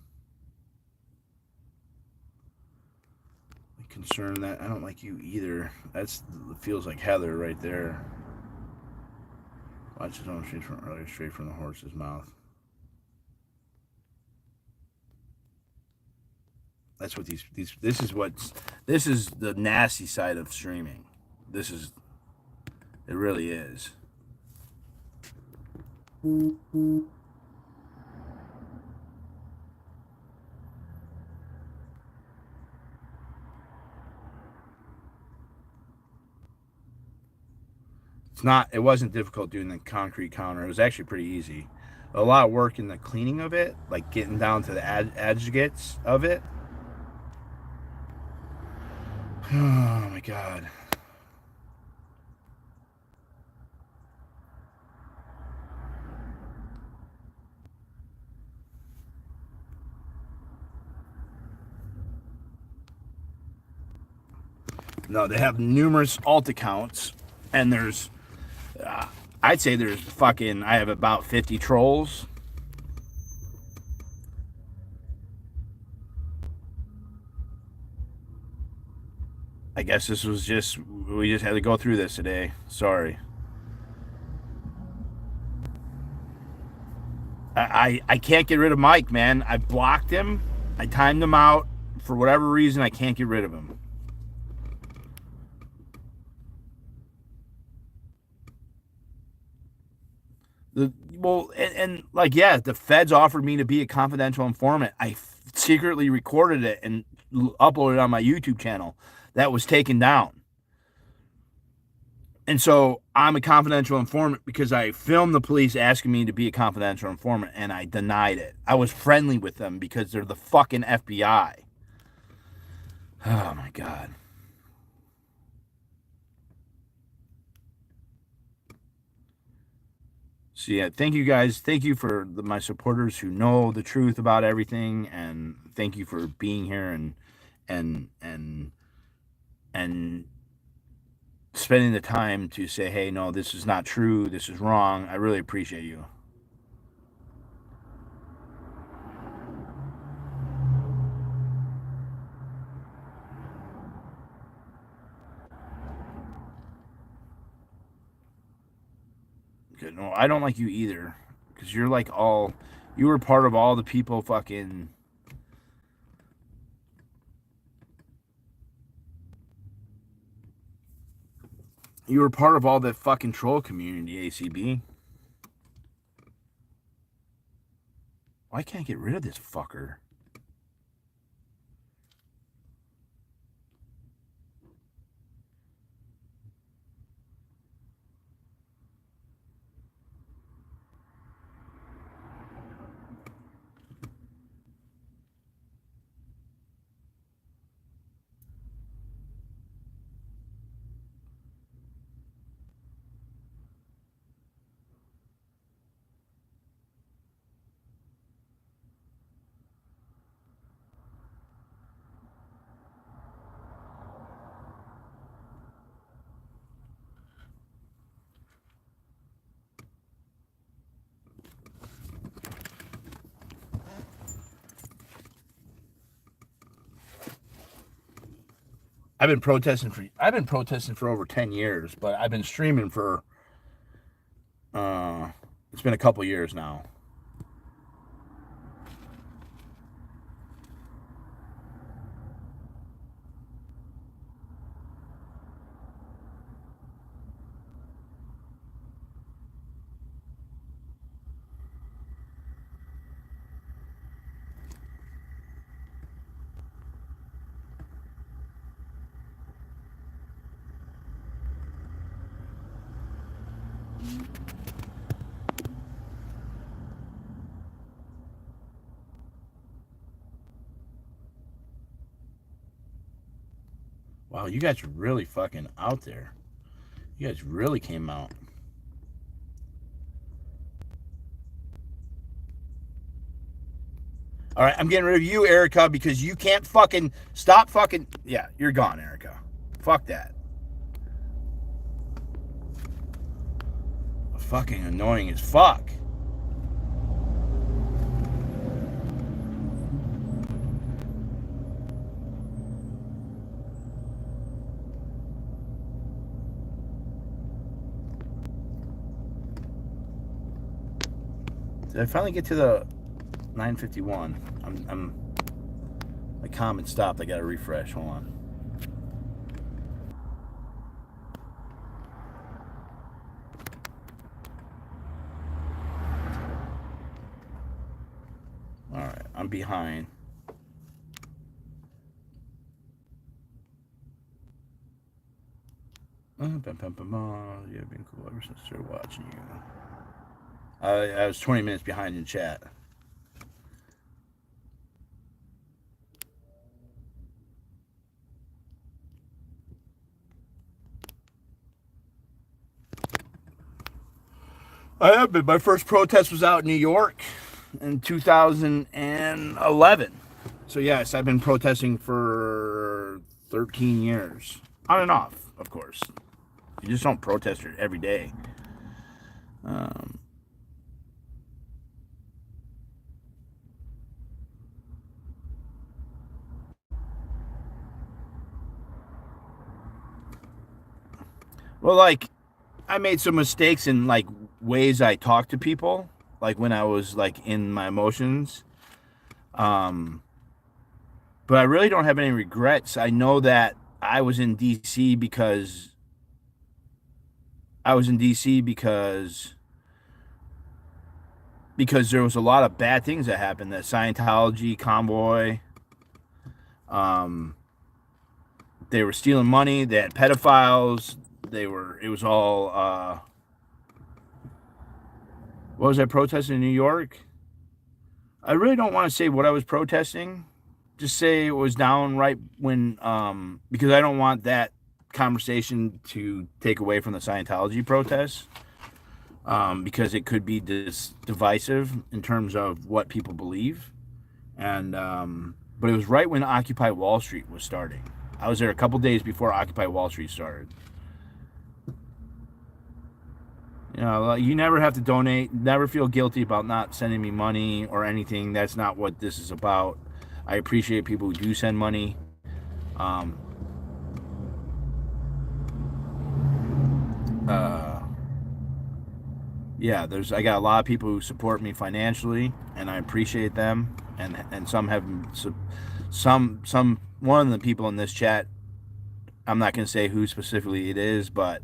Concerned that I don't like you either. That's feels like Heather right there. Watch his own straight from the horse's mouth. That's what these this is the nasty side of streaming. It really is. It wasn't difficult doing the concrete counter. It was actually pretty easy. A lot of work in the cleaning of it, like getting down to the adjugates of it. Oh my God. No, they have numerous alt accounts, and there's, I'd say there's fucking, I have about 50 trolls. I guess this was we just had to go through this today. Sorry. I can't get rid of Mike, man. I blocked him. I timed him out. For whatever reason, I can't get rid of him. The feds offered me to be a confidential informant. I secretly recorded it and uploaded it on my YouTube channel. That was taken down. And so I'm a confidential informant because I filmed the police asking me to be a confidential informant, and I denied it. I was friendly with them because they're the fucking FBI. Oh, my God. So, yeah, thank you guys. Thank you for my supporters who know the truth about everything, and thank you for being here and spending the time to say, hey, no, this is not true. This is wrong. I really appreciate you. Good. No, I don't like you either, because you're like you were part of all the people fucking. You were part of all that fucking troll community, ACB. Why can't I get rid of this fucker? I've been protesting for over 10 years, but I've been streaming for it's been a couple years now. Wow, you guys are really fucking out there. You guys really came out. All right, I'm getting rid of you, Erica, because you can't fucking stop fucking. Yeah, you're gone, Erica. Fuck that. Fucking annoying as fuck. Did I finally get to the 951? My comment stopped. I gotta refresh. Hold on. All right, I'm behind. Yeah, been cool ever since I started watching you. I was 20 minutes behind in chat. I have been. My first protest was out in New York in 2011. So, yes, I've been protesting for 13 years. On and off, of course. You just don't protest every day. Well, like, I made some mistakes in, like, ways I talk to people. Like, when I was, like, in my emotions. But I really don't have any regrets. I know that I was in D.C. because there was a lot of bad things that happened. That Scientology, Convoy, they were stealing money. They had pedophiles. It was all. What was I protesting in New York? I really don't want to say what I was protesting. Just say it was down right when, because I don't want that conversation to take away from the Scientology protests, because it could be divisive in terms of what people believe. And but it was right when Occupy Wall Street was starting. I was there a couple days before Occupy Wall Street started. You know, you never have to donate. Never feel guilty about not sending me money or anything. That's not what this is about. I appreciate people who do send money. Yeah, I got a lot of people who support me financially, and I appreciate them. And some have one of the people in this chat. I'm not going to say who specifically it is, but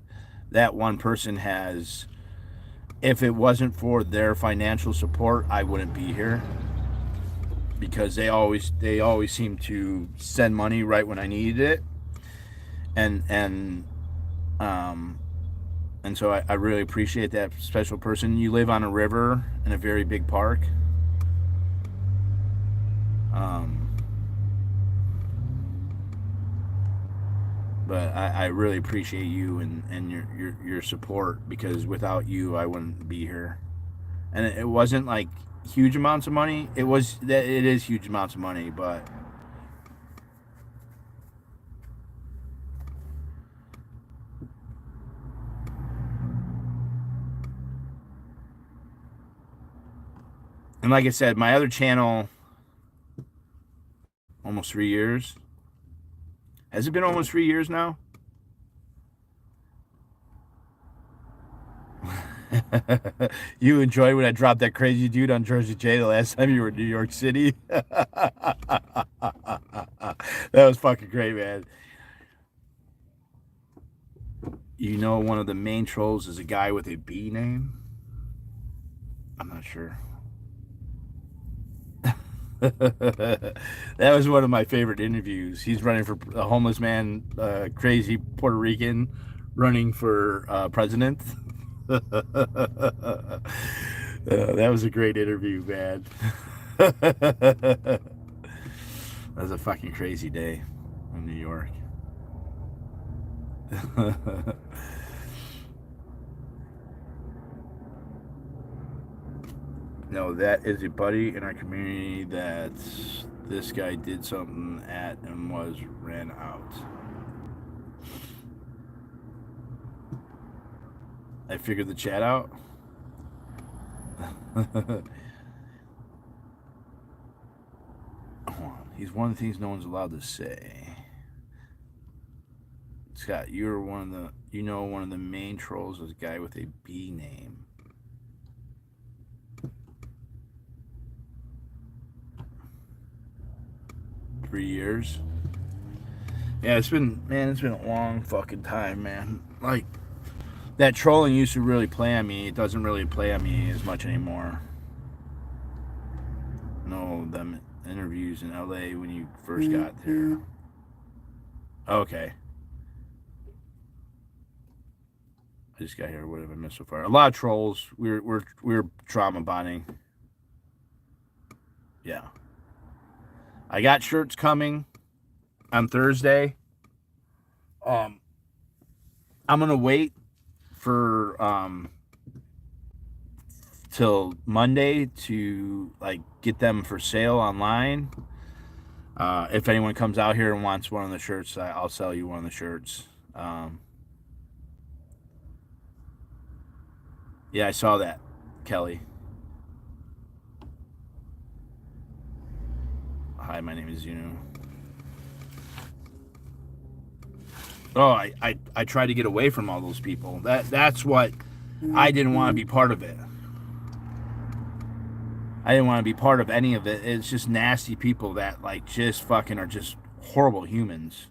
that one person has. If it wasn't for their financial support, I wouldn't be here, because they always seem to send money right when I needed it, and so I really appreciate that special person. You live on a river in a very big park. But I really appreciate you and your support, because without you, I wouldn't be here. And it wasn't like huge amounts of money. It is huge amounts of money, but and like I said, my other channel, almost 3 years, Has it been almost 3 years now? You enjoyed when I dropped that crazy dude on Jersey J the last time you were in New York City? That was fucking great, man. You know, one of the main trolls is a guy with a B name? I'm not sure. That was one of my favorite interviews. He's running for a homeless man, crazy Puerto Rican, running for president. That was a great interview, man. That was a fucking crazy day in New York. No, that is a buddy in our community that this guy did something at and was ran out. I figured the chat out. He's one of the things no one's allowed to say. Scott, you're one of the main trolls is a guy with a B name. Three years. Yeah, it's been a long fucking time, man. Like, that trolling used to really play on me. It doesn't really play on me as much anymore. No, them interviews in LA when you first got there. Okay. I just got here. What have I missed so far? A lot of trolls. We're trauma bonding. Yeah. I got shirts coming on Thursday. I'm gonna wait for till Monday to like get them for sale online. If anyone comes out here and wants one of the shirts, I'll sell you one of the shirts. Yeah, I saw that, Kelly. Hi, my name is Zuno. Oh, I tried to get away from all those people. That's what I didn't want to be part of it. I didn't want to be part of any of it. It's just nasty people that like just fucking are just horrible humans.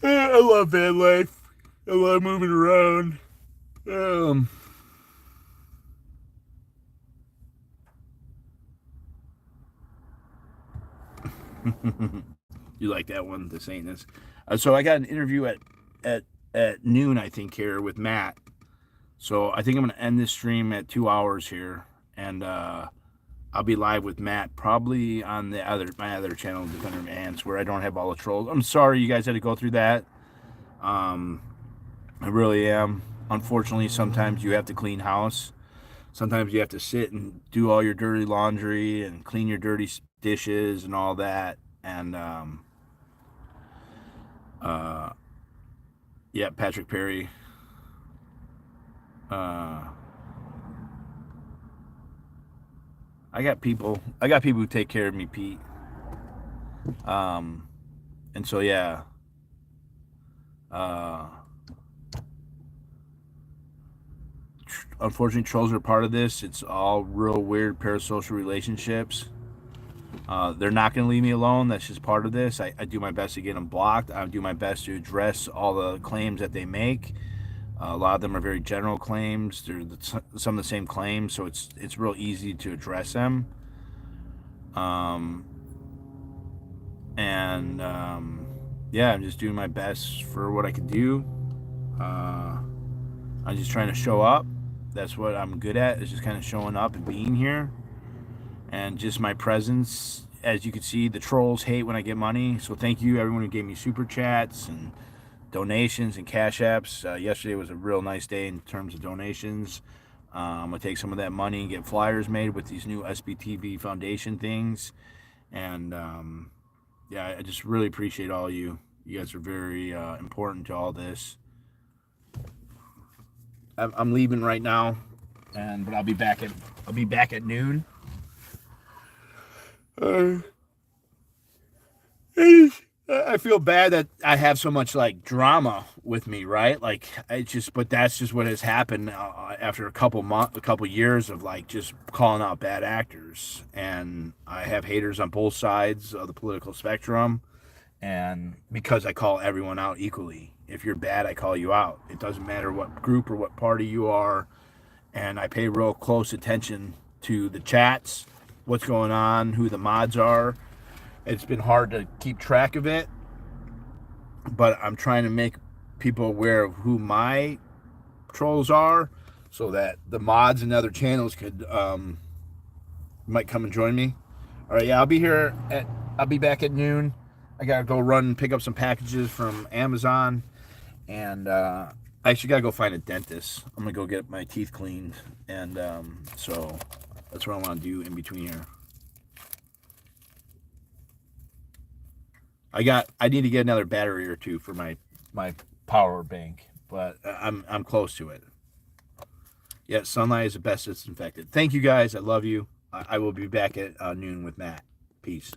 I love van life. I love moving around. You like that one, the Saintness. So I got an interview at noon, I think, here with Matt. So I think I'm gonna end this stream at 2 hours here, and I'll be live with Matt probably on my other channel, Defender Ants, where I don't have all the trolls. I'm sorry you guys had to go through that. I really am. Unfortunately, sometimes you have to clean house. Sometimes you have to sit and do all your dirty laundry and clean your dirty dishes and all that. And yeah, Patrick Perry. I got people who take care of me, Pete. And so yeah. Unfortunately, trolls are part of this. It's all real weird parasocial relationships. They're not going to leave me alone. That's just part of this. I do my best to get them blocked. I do my best to address all the claims that they make. A lot of them are very general claims. They're some of the same claims, so it's real easy to address them. Yeah, I'm just doing my best for what I can do. I'm just trying to show up. That's what I'm good at, is just kind of showing up and being here. And just my presence. As you can see, the trolls hate when I get money. So thank you, everyone who gave me super chats and donations and cash apps. Yesterday was a real nice day in terms of donations. I'm going to take some of that money and get flyers made with these new SBTV Foundation things. And yeah, I just really appreciate all you. You guys are very important to all this. I'm leaving right now, but I'll be back at noon. I feel bad that I have so much like drama with me, right? Like but that's just what has happened after a couple years of like just calling out bad actors, and I have haters on both sides of the political spectrum, and because I call everyone out equally. If you're bad, I call you out. It doesn't matter what group or what party you are, and I pay real close attention to the chats, what's going on, who the mods are. It's been hard to keep track of it, but I'm trying to make people aware of who my trolls are, so that the mods and other channels could might come and join me. All right, yeah, I'll be back at noon. I gotta go run and pick up some packages from Amazon, and I actually gotta go find a dentist. I'm gonna go get my teeth cleaned, and so that's what I want to do in between here. I need to get another battery or two for my power bank, but I'm close to it. Yeah, sunlight is the best disinfectant. Thank you guys. I love you. I will be back at noon with Matt. Peace.